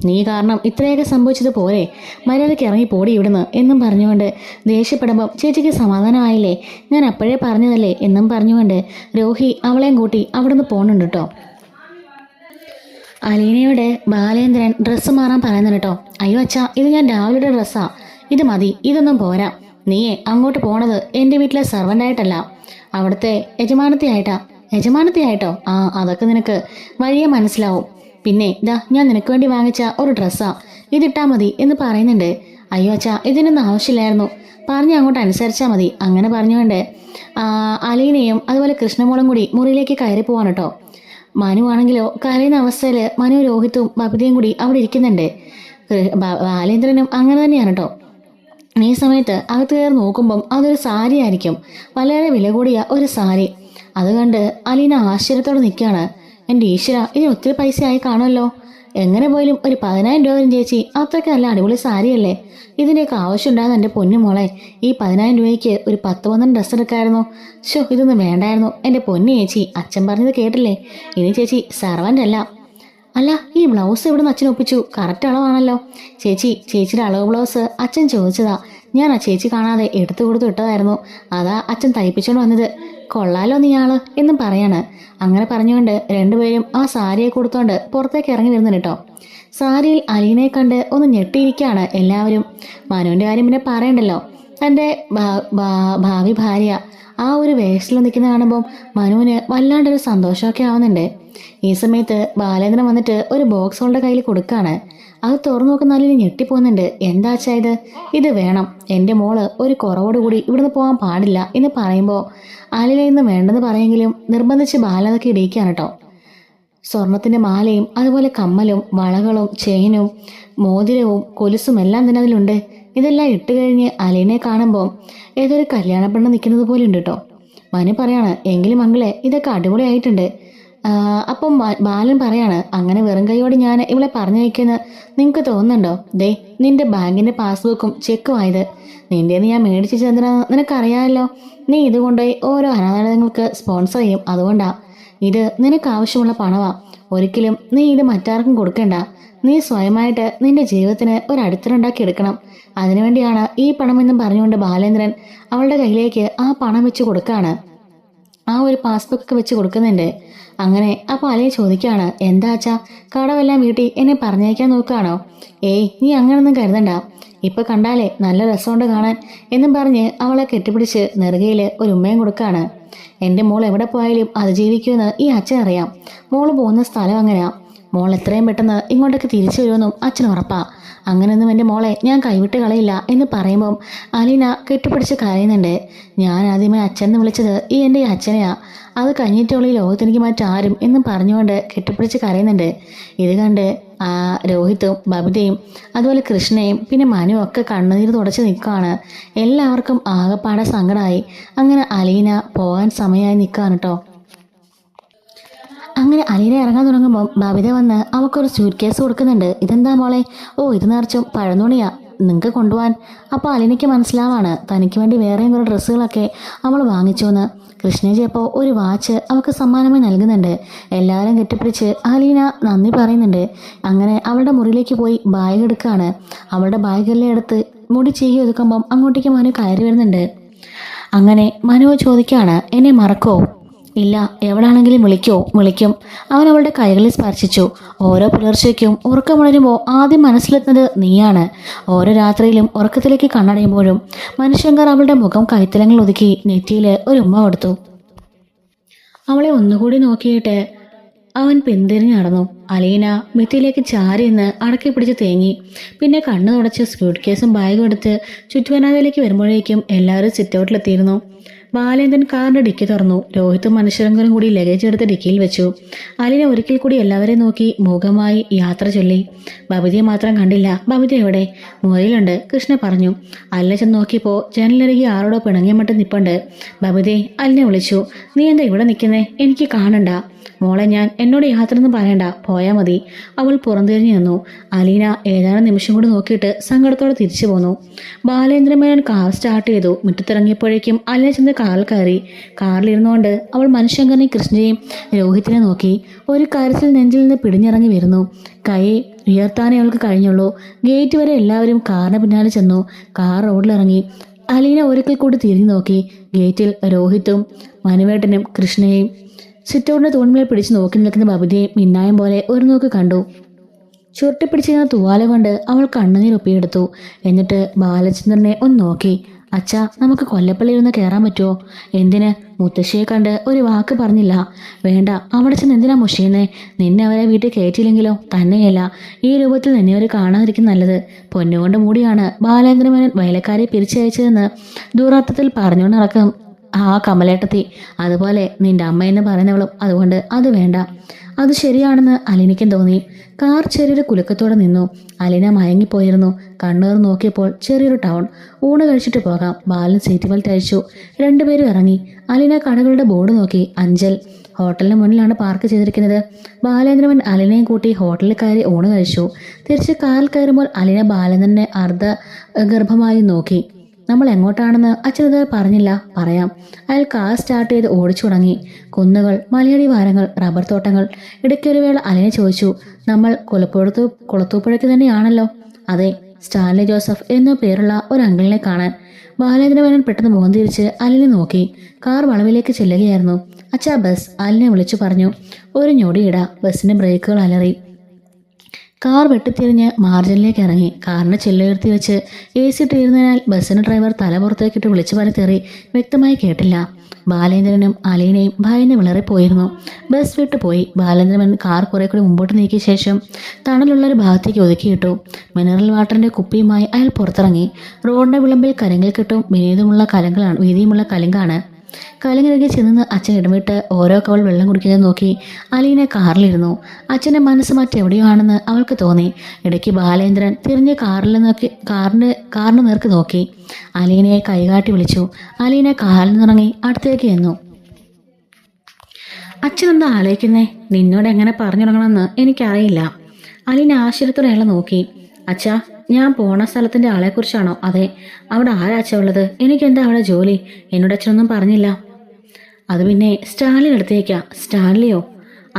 Speaker 1: നീ കാരണം ഇത്രയൊക്കെ സംഭവിച്ചത് പോരെ? മര്യാദയ്ക്ക് ഇറങ്ങി പോടി ഇവിടുന്ന് എന്നും പറഞ്ഞുകൊണ്ട് ദേഷ്യപ്പെടുമ്പം ചേച്ചിക്ക് സമാധാനമായില്ലേ? ഞാൻ അപ്പോഴേ പറഞ്ഞതല്ലേ എന്നും പറഞ്ഞുകൊണ്ട് രോഹി അവളെയും കൂട്ടി അവിടുന്ന് പോകുന്നുണ്ട് കേട്ടോ. അലീനയോട് ബാലേന്ദ്രൻ ഡ്രസ്സ് മാറാൻ പറയുന്നുണ്ട് കേട്ടോ. അയ്യോ അച്ഛാ, ഇത് ഞാൻ രാവിലെയുടെ ഡ്രസ്സാ, ഇത് മതി, ഇതൊന്നും പോരാ. നീയെ അങ്ങോട്ട് പോണത് എൻ്റെ വീട്ടിലെ സെർവൻ്റായിട്ടല്ല, അവിടുത്തെ യജമാനത്തിയായിട്ടോ. ആ, അതൊക്കെ നിനക്ക് വഴിയെ മനസ്സിലാവും. പിന്നെ ഇതാ, ഞാൻ നിനക്ക് വേണ്ടി വാങ്ങിച്ച ഒരു ഡ്രസ്സാ, ഇതിട്ടാ മതി എന്ന് പറയുന്നുണ്ട്. അയ്യോ അച്ഛാ, ഇതിനൊന്നും ആവശ്യമില്ലായിരുന്നു, പറഞ്ഞ് അങ്ങോട്ട് അനുസരിച്ചാൽ മതി. അങ്ങനെ പറഞ്ഞുകൊണ്ട് അലീനയും അതുപോലെ കൃഷ്ണമോളും കൂടി മുറിയിലേക്ക് കയറി പോവാണ് കേട്ടോ. മനു ആണെങ്കിലോ കരയുന്ന അവസ്ഥയിൽ മനു, രോഹിത്തും ബബിതയും കൂടി അവിടെ ഇരിക്കുന്നുണ്ട്. ബാലേന്ദ്രനും അങ്ങനെ തന്നെയാണ് കേട്ടോ. ഈ സമയത്ത് അകത്ത് കയറി നോക്കുമ്പം അതൊരു സാരി ആയിരിക്കും, വളരെ വില കൂടിയ ഒരു സാരി. അത് കണ്ട് അലീന ആശ്ചര്യത്തോടെ നിൽക്കുകയാണ്. എൻ്റെ ഈശ്വര, ഇതിന് ഒത്തിരി പൈസ ആയി കാണുമല്ലോ. എങ്ങനെ പോയാലും ഒരു 10,000 രൂപ വരും ചേച്ചി, അത്രയ്ക്ക് നല്ല അടിപൊളി സാരിയല്ലേ. ഇതിൻ്റെയൊക്കെ ആവശ്യമുണ്ടാകുന്ന എൻ്റെ പൊന്നു മോളെ, ഈ 10,000 രൂപയ്ക്ക് ഒരു 10-12 ഡ്രസ്സ് എടുക്കാമായിരുന്നു. ഇതൊന്നും വേണ്ടായിരുന്നു എൻ്റെ പൊന്നു ചേച്ചി. അച്ഛൻ പറഞ്ഞത് കേട്ടില്ലേ, ഇനി ചേച്ചി സെർവൻ്റ് അല്ല. അല്ല, ഈ ബ്ലൗസ് ഇവിടെ നിന്ന് അച്ഛൻ ഒപ്പിച്ചു, കറക്റ്റ് അളവാണല്ലോ. ചേച്ചിയുടെ അളവ് ബ്ലൗസ് അച്ഛൻ ചോദിച്ചതാ, ഞാൻ ആ ചേച്ചി കാണാതെ എടുത്തു കൊടുത്തു ഇട്ടതായിരുന്നു, അതാ അച്ഛൻ തയ്പ്പിച്ചോണ്ട് വന്നത്. കൊള്ളാലോ നീയാള് എന്നും പറയാണ്. അങ്ങനെ പറഞ്ഞുകൊണ്ട് രണ്ടുപേരും ആ സാരിയെ കൊടുത്തോണ്ട് പുറത്തേക്ക് ഇറങ്ങി വരുന്നുണ്ട് കേട്ടോ. സാരിയിൽ അലീനയെ കണ്ട് ഒന്ന് ഞെട്ടിയിരിക്കുകയാണ് എല്ലാവരും. മനുവിൻ്റെ കാര്യം പിന്നെ പറയണ്ടല്ലോ, തൻ്റെ ഭാവി ഭാര്യ ആ ഒരു വേഷത്തിൽ നിൽക്കുന്ന കാണുമ്പം മനുവിന് വല്ലാണ്ടൊരു സന്തോഷമൊക്കെ ആവുന്നുണ്ട്. ഈ സമയത്ത് ബാലേന്ദ്രൻ വന്നിട്ട് ഒരു ബോക്സ് അവളുടെ കയ്യിൽ കൊടുക്കുകയാണ്. അത് തുറന്നു നോക്കുന്ന അലീന ഞെട്ടിപ്പോകുന്നുണ്ട്. എന്താച്ചാ ഇത് വേണം, എൻ്റെ മോള് ഒരു കുറവോടുകൂടി ഇവിടുന്ന് പോകാൻ പാടില്ല എന്ന് പറയുമ്പോൾ അലീന ഇന്ന് വേണ്ടെന്ന് പറയെങ്കിലും നിർബന്ധിച്ച് ബാലതൊക്കെ ഇടിയിക്കുകയാണ് കേട്ടോ. സ്വർണത്തിൻ്റെ മാലയും അതുപോലെ കമ്മലും വളകളും ചെയിനും മോതിരവും കൊലുസും എല്ലാം തന്നെ അതിലുണ്ട്. ഇതെല്ലാം ഇട്ട് കഴിഞ്ഞ് അലീനയെ കാണുമ്പോൾ ഏതൊരു കല്യാണ പെണ്ണ് നിൽക്കുന്നത് പോലെ ഉണ്ട് കേട്ടോ. മനു പറയാണ്, എങ്കിലും മംഗളെ ഇതൊക്കെ അടിപൊളിയായിട്ടുണ്ട്. അപ്പം ബാലൻ പറയാണ്, അങ്ങനെ വെറും കൈയോട് ഞാൻ ഇവളെ പറഞ്ഞയക്കുന്നത് നിങ്ങൾക്ക് തോന്നുന്നുണ്ടോ? ദേ, നിന്റെ ബാങ്കിൻ്റെ പാസ്ബുക്കും ചെക്കുമായത് നിൻ്റെന്ന് ഞാൻ മേടിച്ചു ചെന്നാ നിനക്കറിയാമല്ലോ. നീ ഇത് കൊണ്ടുപോയി ഓരോ അനാഥാലയങ്ങൾക്ക് സ്പോൺസർ ചെയ്യും, അതുകൊണ്ടാ. ഇത് നിനക്ക് ആവശ്യമുള്ള പണമാ, ഒരിക്കലും നീ ഇത് മറ്റാർക്കും കൊടുക്കണ്ട. നീ സ്വയമായിട്ട് നിന്റെ ജീവിതത്തിന് ഒരു അടിത്തറുണ്ടാക്കി എടുക്കണം. അതിനുവേണ്ടിയാണ് ഈ പണമെന്നും പറഞ്ഞുകൊണ്ട് ബാലേന്ദ്രൻ അവളുടെ കയ്യിലേക്ക് ആ പണം വെച്ച് കൊടുക്കുകയാണ്. ആ ഒരു പാസ്ബുക്ക് വെച്ച് കൊടുക്കുന്നുണ്ട്. അങ്ങനെ അപ്പോൾ അലയെ ചോദിക്കുകയാണ്, എന്താ അച്ഛാ, കടമെല്ലാം വീട്ടിൽ എന്നെ പറഞ്ഞയക്കാൻ നോക്കുകയാണോ? ഏയ്, നീ അങ്ങനൊന്നും കരുതണ്ട, ഇപ്പം കണ്ടാലേ നല്ല രസമുണ്ട് കാണാൻ എന്നും പറഞ്ഞ് അവളെ കെട്ടിപ്പിടിച്ച് നെറുകയിൽ ഒരു ഉമ്മയും കൊടുക്കുകയാണ്. എൻ്റെ മോൾ എവിടെ പോയാലും അതിജീവിക്കുമെന്ന് ഈ അച്ഛനറിയാം. മോള് പോകുന്ന സ്ഥലം അങ്ങനെയാ. മോൾ എത്രയും പെട്ടെന്ന് ഇങ്ങോട്ടേക്ക് തിരിച്ചു വരുമെന്നും അച്ഛൻ ഉറപ്പാ. അങ്ങനെയൊന്നും എൻ്റെ മോളെ ഞാൻ കൈവിട്ട് കളയില്ല എന്ന് പറയുമ്പം അലീന കെട്ടിപ്പിടിച്ച് കരയുന്നുണ്ട്. ഞാൻ ആദ്യമേ അച്ഛൻ എന്ന് വിളിച്ചത് എൻ്റെ ഈ അച്ഛനെയാ, അത് കഴിഞ്ഞിട്ടുള്ള ഈ ലോകത്തെനിക്ക് മറ്റാരും എന്നും പറഞ്ഞുകൊണ്ട് കെട്ടിപ്പിടിച്ച് കരയുന്നുണ്ട്. ഇത് കണ്ട് രോഹിത്തും ബബിതയും അതുപോലെ കൃഷ്ണയും പിന്നെ മനുവും ഒക്കെ കണ്ണുനീർ തുടച്ച് നിൽക്കുകയാണ്. എല്ലാവർക്കും ആകെപ്പാടെ സങ്കടമായി. അങ്ങനെ അലീന പോകാൻ സമയമായി നിൽക്കുകയാണ് കേട്ടോ. അങ്ങനെ അലീന ഇറങ്ങാൻ തുടങ്ങുമ്പോൾ ബബിത വന്ന് അവൾക്കൊരു സ്യൂട്ട് കേസ് കൊടുക്കുന്നുണ്ട്. ഇതെന്താ മോളെ? ഓ, ഇത് നിറച്ചും പഴന്തുണിയാ, നിങ്ങൾക്ക് കൊണ്ടുപോകാൻ. അപ്പോൾ അലീനയ്ക്ക് മനസ്സിലാവാണ് തനിക്ക് വേണ്ടി വേറെയും കുറേ ഡ്രസ്സുകളൊക്കെ അവൾ വാങ്ങിച്ചുവെന്ന്. കൃഷ്ണജി അപ്പോൾ ഒരു വാച്ച് അവൾക്ക് സമ്മാനമായി നൽകുന്നുണ്ട്. എല്ലാവരും കെട്ടിപ്പിടിച്ച് അലീന നന്ദി പറയുന്നുണ്ട്. അങ്ങനെ അവളുടെ മുറിയിലേക്ക് പോയി ബാഗ് എടുക്കുകയാണ്. അവളുടെ ബാഗെല്ലാം എടുത്ത് മുടി ചീകി ഒതുക്കുമ്പം അങ്ങോട്ടേക്ക് മനു കയറി വരുന്നുണ്ട്. അങ്ങനെ മനു ചോദിക്കുകയാണ്, എന്നെ മറക്കോ? ഇല്ല, എവിടാണെങ്കിലും വിളിക്കും. അവൻ അവളുടെ കൈകളിൽ സ്പർശിച്ചു. ഓരോ പുലർച്ചയ്ക്കും ഉറക്കമുണരുമ്പോൾ ആദ്യം മനസ്സിലെത്തുന്നത് നീയാണ്. ഓരോ രാത്രിയിലും ഉറക്കത്തിലേക്ക് കണ്ണടയുമ്പോഴും മനുശങ്കർ അവളുടെ മുഖം കൈത്തലങ്ങൾ ഒതുക്കി നെറ്റിയിൽ ഒരു ഉമ്മ കൊടുത്തു. അവളെ ഒന്നുകൂടി നോക്കിയിട്ട് അവൻ പിന്തിരിഞ്ഞ് നടന്നു. അലീന ഭിത്തിയിലേക്ക് ചാരി നിന്ന് അടക്കി പിടിച്ച് തേങ്ങി. പിന്നെ കണ്ണു തുടച്ച് സ്യൂട്ട് കേസും ബാഗും എടുത്ത് ചുറ്റുവനാതിലേക്ക് വരുമ്പോഴേക്കും എല്ലാവരും സിറ്റൗട്ടിലെത്തിയിരുന്നു. ബാലേന്ദ്രൻ കാറിന്റെ ഡിക്കി തുറന്നു. രോഹിത്തും മനുഷ്യരംഗനും കൂടി ലഗേജ് എടുത്ത് ഡിക്കിയിൽ വെച്ചു. അലീന ഒരിക്കൽ കൂടി എല്ലാവരെയും നോക്കി മൂകമായി യാത്ര ചൊല്ലി. ബബിതയെ മാത്രം കണ്ടില്ല. ബബിത എവിടെ? മുറിയിലുണ്ട്, കൃഷ്ണ പറഞ്ഞു. അലിനെ ചെന്ന് നോക്കിയപ്പോൾ ജനലരികെ ആരോടോ പിണങ്ങിയ മട്ടും നിപ്പുണ്ട്. ബബിതയെ, അലിനെ വിളിച്ചു. നീ എന്താ ഇവിടെ നിൽക്കുന്നേ? എനിക്ക് കാണണ്ട. മോളെ ഞാൻ എന്നോട് യാത്ര ഒന്നും പറയണ്ട, പോയാൽ മതി. അവൾ പുറംതിരിഞ്ഞു നിന്നു. അലീന ഏതാനും നിമിഷം കൂടി നോക്കിയിട്ട് സങ്കടത്തോടെ തിരിച്ചു പോന്നു. ബാലേന്ദ്രമേനോൻ കാർ സ്റ്റാർട്ട് ചെയ്തു. മുറ്റത്തിറങ്ങിയപ്പോഴേക്കും അലീന ചെന്ന് കാറിൽ കയറി. കാറിലിരുന്നുകൊണ്ട് അവൾ മനുശങ്കറിനെയും കൃഷ്ണയെയും രോഹിത്തിനെ നോക്കി. ഒരു കരച്ചിൽ നെഞ്ചിൽ നിന്ന് പിടിഞ്ഞിറങ്ങി വരുന്നു. കൈ ഉയർത്താനേ അവൾക്ക് കഴിഞ്ഞുള്ളൂ. ഗേറ്റ് വരെ എല്ലാവരും കാറിന് പിന്നാലെ ചെന്നു. കാർ റോഡിലിറങ്ങി. അലീന ഒരിക്കൽ കൂടി തിരിഞ്ഞു നോക്കി. ഗേറ്റിൽ രോഹിത്തും മനുവേട്ടനും കൃഷ്ണയെയും സിറ്റൗട്ടിന്റെ തൂൺമേൽ പിടിച്ച് നോക്കി നിൽക്കുന്ന ബബിതയെയും മിന്നായം പോലെ ഒരു നോക്ക് കണ്ടു. ചുരുട്ടിപ്പിടിച്ചിരുന്ന തൂവാല കൊണ്ട് അവൾ കണ്ണുനീർ ഒപ്പിയെടുത്തു. എന്നിട്ട് ബാലചന്ദ്രനെ ഒന്ന് നോക്കി. അച്ഛാ, നമുക്ക് കൊല്ലപ്പള്ളിയിൽ ഒന്ന് കയറാൻ പറ്റുമോ? എന്തിന്? മുത്തശ്ശിയെ കണ്ട് ഒരു വാക്ക് പറഞ്ഞില്ല. വേണ്ട, അവിടെ ചെന്ന് എന്തിനാ മുഷിയുന്നേ? നിന്നെ അവരെ വീട്ടിൽ കയറ്റിയില്ലെങ്കിലോ? തന്നെയല്ല, ഈ രൂപത്തിൽ നിന്നെ അവർ കാണാതിരിക്കും നല്ലത്. പൊന്നുകൊണ്ട് മൂടിയാണ് ബാലേന്ദ്രമേനോൻ വയലക്കാരെ പിരിച്ചയച്ചതെന്ന് ദൂരാർത്ഥത്തിൽ പറഞ്ഞുകൊണ്ട് നടക്കും ആ കമലേട്ടത്തി. അതുപോലെ നിന്റെ അമ്മയെന്ന് പറയുന്നവളും. അതുകൊണ്ട് അത് വേണ്ട. അത് ശരിയാണെന്ന് അലീനയ്ക്കും തോന്നി. കാർ ചെറിയൊരു കുലുക്കത്തോടെ നിന്നു. അലീന മയങ്ങിപ്പോയിരുന്നു. കണ്ണൂർ നോക്കിയപ്പോൾ ചെറിയൊരു ടൗൺ. ഊണ് കഴിച്ചിട്ട് പോകാം. ബാലൻ സീറ്റ് ബെൽറ്റ് അഴിച്ചു. രണ്ടുപേരും ഇറങ്ങി. അലീന കടകളുടെ ബോർഡ് നോക്കി. അഞ്ചൽ ഹോട്ടലിന് മുന്നിലാണ് പാർക്ക് ചെയ്തിരിക്കുന്നത്. ബാലേന്ദ്രൻ അലീനയും കൂട്ടി ഹോട്ടലിൽ കയറി ഊണ് കഴിച്ചു. തിരിച്ച് കാറിൽ കയറുമ്പോൾ അലീന ബാലേന്ദ്രനെ ഗർഭമായി നോക്കി. നമ്മൾ എങ്ങോട്ടാണെന്ന് അച്ഛനത് പറഞ്ഞില്ല. പറയാം. അയാൾ കാർ സ്റ്റാർട്ട് ചെയ്ത് ഓടിച്ചു തുടങ്ങി. കുന്നുകൾ, മലയടി വാരങ്ങൾ, റബ്ബർ തോട്ടങ്ങൾ. ഇടയ്ക്കൊരു വേള അലീന ചോദിച്ചു, നമ്മൾ കുളത്തൂപ്പുഴയ്ക്ക് തന്നെയാണല്ലോ? അതെ, സ്റ്റാൻലി ജോസഫ് എന്ന പേരുള്ള ഒരു അങ്കിളിനെ കാണാൻ. ബാലേന്ദ്രമേനോൻ പെട്ടെന്ന് മുഖം തിരിച്ച് അലീനെ നോക്കി. കാർ വളവിലേക്ക് ചെല്ലുകയായിരുന്നു. അച്ഛാ, ബസ്, അലീനെ വിളിച്ചു പറഞ്ഞു. ഒരു ഞൊടിയിട ബസ്സിന്റെ ബ്രേക്കുകൾ അലറി. കാർ വെട്ടിത്തിരിഞ്ഞ് മാർജിനിലേക്ക് ഇറങ്ങി. കാറിന് ചില്ലുയർത്തി വെച്ച് AC ഇട്ടിരുന്നതിനാൽ ബസ്സിന് ഡ്രൈവർ തല പുറത്തേക്കിട്ട് വിളിച്ചു പരത്തേറി വ്യക്തമായി കേട്ടില്ല. ബാലേന്ദ്രനും അലീനയും ഭയന്ന് വിളറിപ്പോയിരുന്നു. ബസ് വിട്ടുപോയി. ബാലേന്ദ്രൻ കാർ കുറെ കൂടി മുമ്പോട്ട് നീക്കിയ ശേഷം തണലുള്ളൊരു ഭാഗത്തേക്ക് ഒതുക്കിയിട്ടു. മിനറൽ വാട്ടറിന്റെ കുപ്പിയുമായി അയാൾ പുറത്തിറങ്ങി. റോഡിന്റെ വിളമ്പിൽ കരങ്ങൾ കെട്ടും വീതിയുമുള്ള കലുങ്കാണ്. കലങ്ങിറങ്ങി ചെന്ന് അച്ഛൻ ഇടമിട്ട് ഓരോ കവൾ വെള്ളം കുടിക്കുന്നത് നോക്കി അലീന കാറിലിരുന്നു. അച്ഛൻ്റെ മനസ്സ് മറ്റെവിടെയോ ആണെന്ന് അവൾക്ക് തോന്നി. ഇടയ്ക്ക് ബാലേന്ദ്രൻ തിരിഞ്ഞ് കാറിന് നേർക്ക് നോക്കി. അലീനയെ കൈകാട്ടി വിളിച്ചു. അലീന കാറിൽ നിന്നിറങ്ങി അടുത്തേക്ക് ചെന്നു. അച്ഛൻ എന്താ ആലോചിക്കുന്നേ? നിന്നോട് എങ്ങനെ പറഞ്ഞു തുടങ്ങണമെന്ന് എനിക്കറിയില്ല. അലീന ആശ്ചര്യത്തോടെ അയാളെ നോക്കി. അച്ഛാ, ഞാൻ പോണ സ്ഥലത്തിന്റെ ആളെക്കുറിച്ചാണോ? അതെ. അവിടെ ആരാ അച്ഛ ഉള്ളത്? എനിക്കെന്താ അവിടെ ജോലി? എന്നോട് അച്ഛനൊന്നും പറഞ്ഞില്ല. അത് പിന്നെ സ്റ്റാലിനടുത്തേക്കാ. സ്റ്റാൻലിയോ?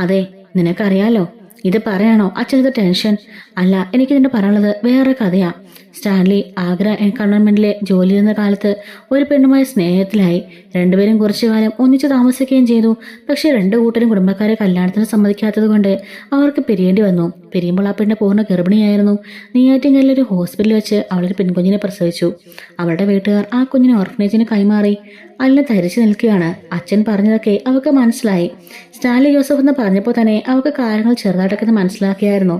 Speaker 1: അതെ, നിനക്കറിയാലോ. ഇത് പറയാണോ അച്ഛനത് ടെൻഷൻ? അല്ല, എനിക്കിതിൻ്റെ പറയാനുള്ളത് വേറെ കഥയാ. സ്റ്റാൻലി ആഗ്ര ഗവൺമെന്റിലെ ജോലി ചെയ്യുന്ന കാലത്ത് ഒരു പെണ്ണുമായി സ്നേഹത്തിലായി. രണ്ടുപേരും കുറച്ചു കാലം ഒന്നിച്ചു താമസിക്കുകയും ചെയ്തു. പക്ഷെ രണ്ടു കൂട്ടരും കുടുംബക്കാരെ കല്യാണത്തിന് സമ്മതിക്കാത്തത് കൊണ്ട് അവർക്ക് പിരിയേണ്ടി വന്നു. പിരിയുമ്പോൾ ആ പെണ്ണ് പൂർണ്ണ ഗർഭിണിയായിരുന്നു. നെയ്യാറ്റിൻകരയിലെ ഒരു ഹോസ്പിറ്റലിൽ വെച്ച് അവളൊരു പെൺകുഞ്ഞിനെ പ്രസവിച്ചു. അവളുടെ വീട്ടുകാർ ആ കുഞ്ഞിനെ ഓർഫനേജിന് കൈമാറി. അല്ല ധരിച്ചു നിൽക്കുകയാണ്. അച്ഛൻ പറഞ്ഞതൊക്കെ അവൾക്ക് മനസ്സിലായി. സ്റ്റാൻലി ജോസഫ് എന്ന് പറഞ്ഞപ്പോൾ തന്നെ അവൾക്ക് കാര്യങ്ങൾ ചെറുതായിട്ടൊക്കെ മനസ്സിലാക്കിയായിരുന്നു.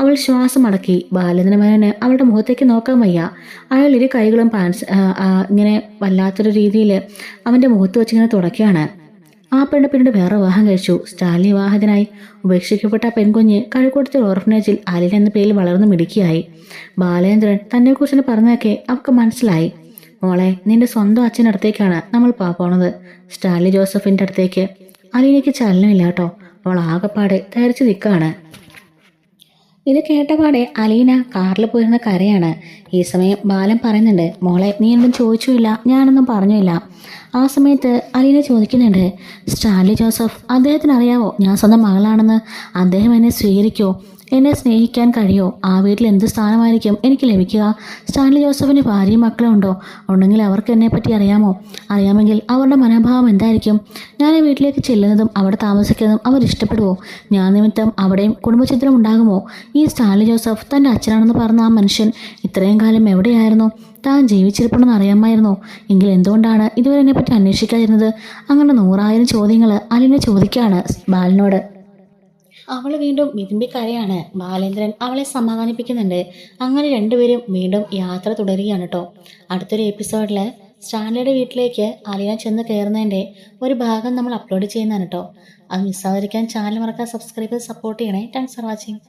Speaker 1: അവൾ ശ്വാസം അടക്കി. ബാലേന്ദ്രമേനോന് അവളുടെ മുഖത്തേക്ക് നോക്കാൻ വയ്യ. അയാൾ ഇരു കൈകളും ഇങ്ങനെ വല്ലാത്തൊരു രീതിയിൽ അവന്റെ മുഖത്ത് വെച്ചിങ്ങനെ തുടക്കുകയാണ്. ആ പെണ്ണ് പിന്നീട് വേറെ വിവാഹം കഴിച്ചു. സ്റ്റാൻലി വിവാഹിതനായി. ഉപേക്ഷിക്കപ്പെട്ട പെൺകുഞ്ഞ് കഴക്കൂട്ടത്തെ ഓർഫനേജിൽ അലീന എന്ന പേരിൽ വളർന്നു മിടുക്കിയായി. ബാലേന്ദ്രൻ തന്നെക്കുറിച്ച് പറഞ്ഞതൊക്കെ അവൾക്ക് മനസ്സിലായി. മോളെ, നിന്റെ സ്വന്തം അച്ഛനടുത്തേക്കാണ് നമ്മൾ പോണത്. സ്റ്റാൻലി ജോസഫിന്റെ അടുത്തേക്ക്. അലീനയ്ക്ക് ചലനമില്ല കേട്ടോ. അവൾ ആകെപ്പാടെ ധരിച്ചു നിൽക്കുകയാണ്. ഇത് കേട്ടപാടെ അലീന കാറിൽ പോയിരുന്ന കരയാണ്. ഈ സമയം ബാലൻ പറയുന്നുണ്ട്, മോളെ നീ ഒന്നും ചോദിച്ചില്ല, ഞാനൊന്നും പറഞ്ഞില്ല. ആ സമയത്ത് അലീന ചോദിക്കുന്നുണ്ട്, സ്റ്റാൻലി ജോസഫ് അദ്ദേഹത്തിന് അറിയാവോ ഞാൻ സ്വന്തം മകളാണെന്ന്? അദ്ദേഹം എന്നെ സ്വീകരിക്കുമോ? എന്നെ സ്നേഹിക്കാൻ കഴിയോ? ആ വീട്ടിൽ എന്ത് സ്ഥാനമായിരിക്കും എനിക്ക് ലഭിക്കുക? സ്റ്റാൻലി ജോസഫിന് ഭാര്യയും മക്കളും ഉണ്ടോ? ഉണ്ടെങ്കിൽ അവർക്ക് എന്നെപ്പറ്റി അറിയാമോ? അറിയാമെങ്കിൽ അവരുടെ മനോഭാവം എന്തായിരിക്കും? ഞാൻ ഈ വീട്ടിലേക്ക് ചെല്ലുന്നതും അവിടെ താമസിക്കുന്നതും അവരിഷ്ടപ്പെടുമോ? ഞാൻ നിമിത്തം അവിടെയും കുടുംബചിത്രം ഉണ്ടാകുമോ? ഈ സ്റ്റാൻലി ജോസഫ് തൻ്റെ അച്ഛനാണെന്ന് പറഞ്ഞ ആ മനുഷ്യൻ ഇത്രയും കാലം എവിടെയായിരുന്നു? താൻ ജീവിച്ചിരിപ്പുണ്ടെന്ന് അറിയാമായിരുന്നോ? എങ്കിൽ എന്തുകൊണ്ടാണ് ഇതുവരെ എന്നെപ്പറ്റി അന്വേഷിക്കാതിരുന്നത്? അങ്ങനെ 100,000 ചോദ്യങ്ങൾ അലീന ചോദിക്കുകയാണ് ബാലനോട്. അവൾ വീണ്ടും വിതുമ്പിക്കരയാണ്. ബാലേന്ദ്രൻ അവളെ സമാധാനിപ്പിക്കുന്നുണ്ട്. അങ്ങനെ രണ്ടുപേരും വീണ്ടും യാത്ര തുടരുകയാണ് കേട്ടോ. അടുത്തൊരു എപ്പിസോഡിൽ സ്റ്റാൻലിയുടെ വീട്ടിലേക്ക് അലീന ചെന്ന് കയറുന്നതിൻ്റെ ഒരു ഭാഗം നമ്മൾ അപ്ലോഡ് ചെയ്യുന്നതാണ് കേട്ടോ. അത് മിസ്സാതിരിക്കാൻ ചാനൽ മറക്കാൻ സബ്സ്ക്രൈബ് ചെയ്ത് സപ്പോർട്ട് ചെയ്യണേ. Thanks for watching.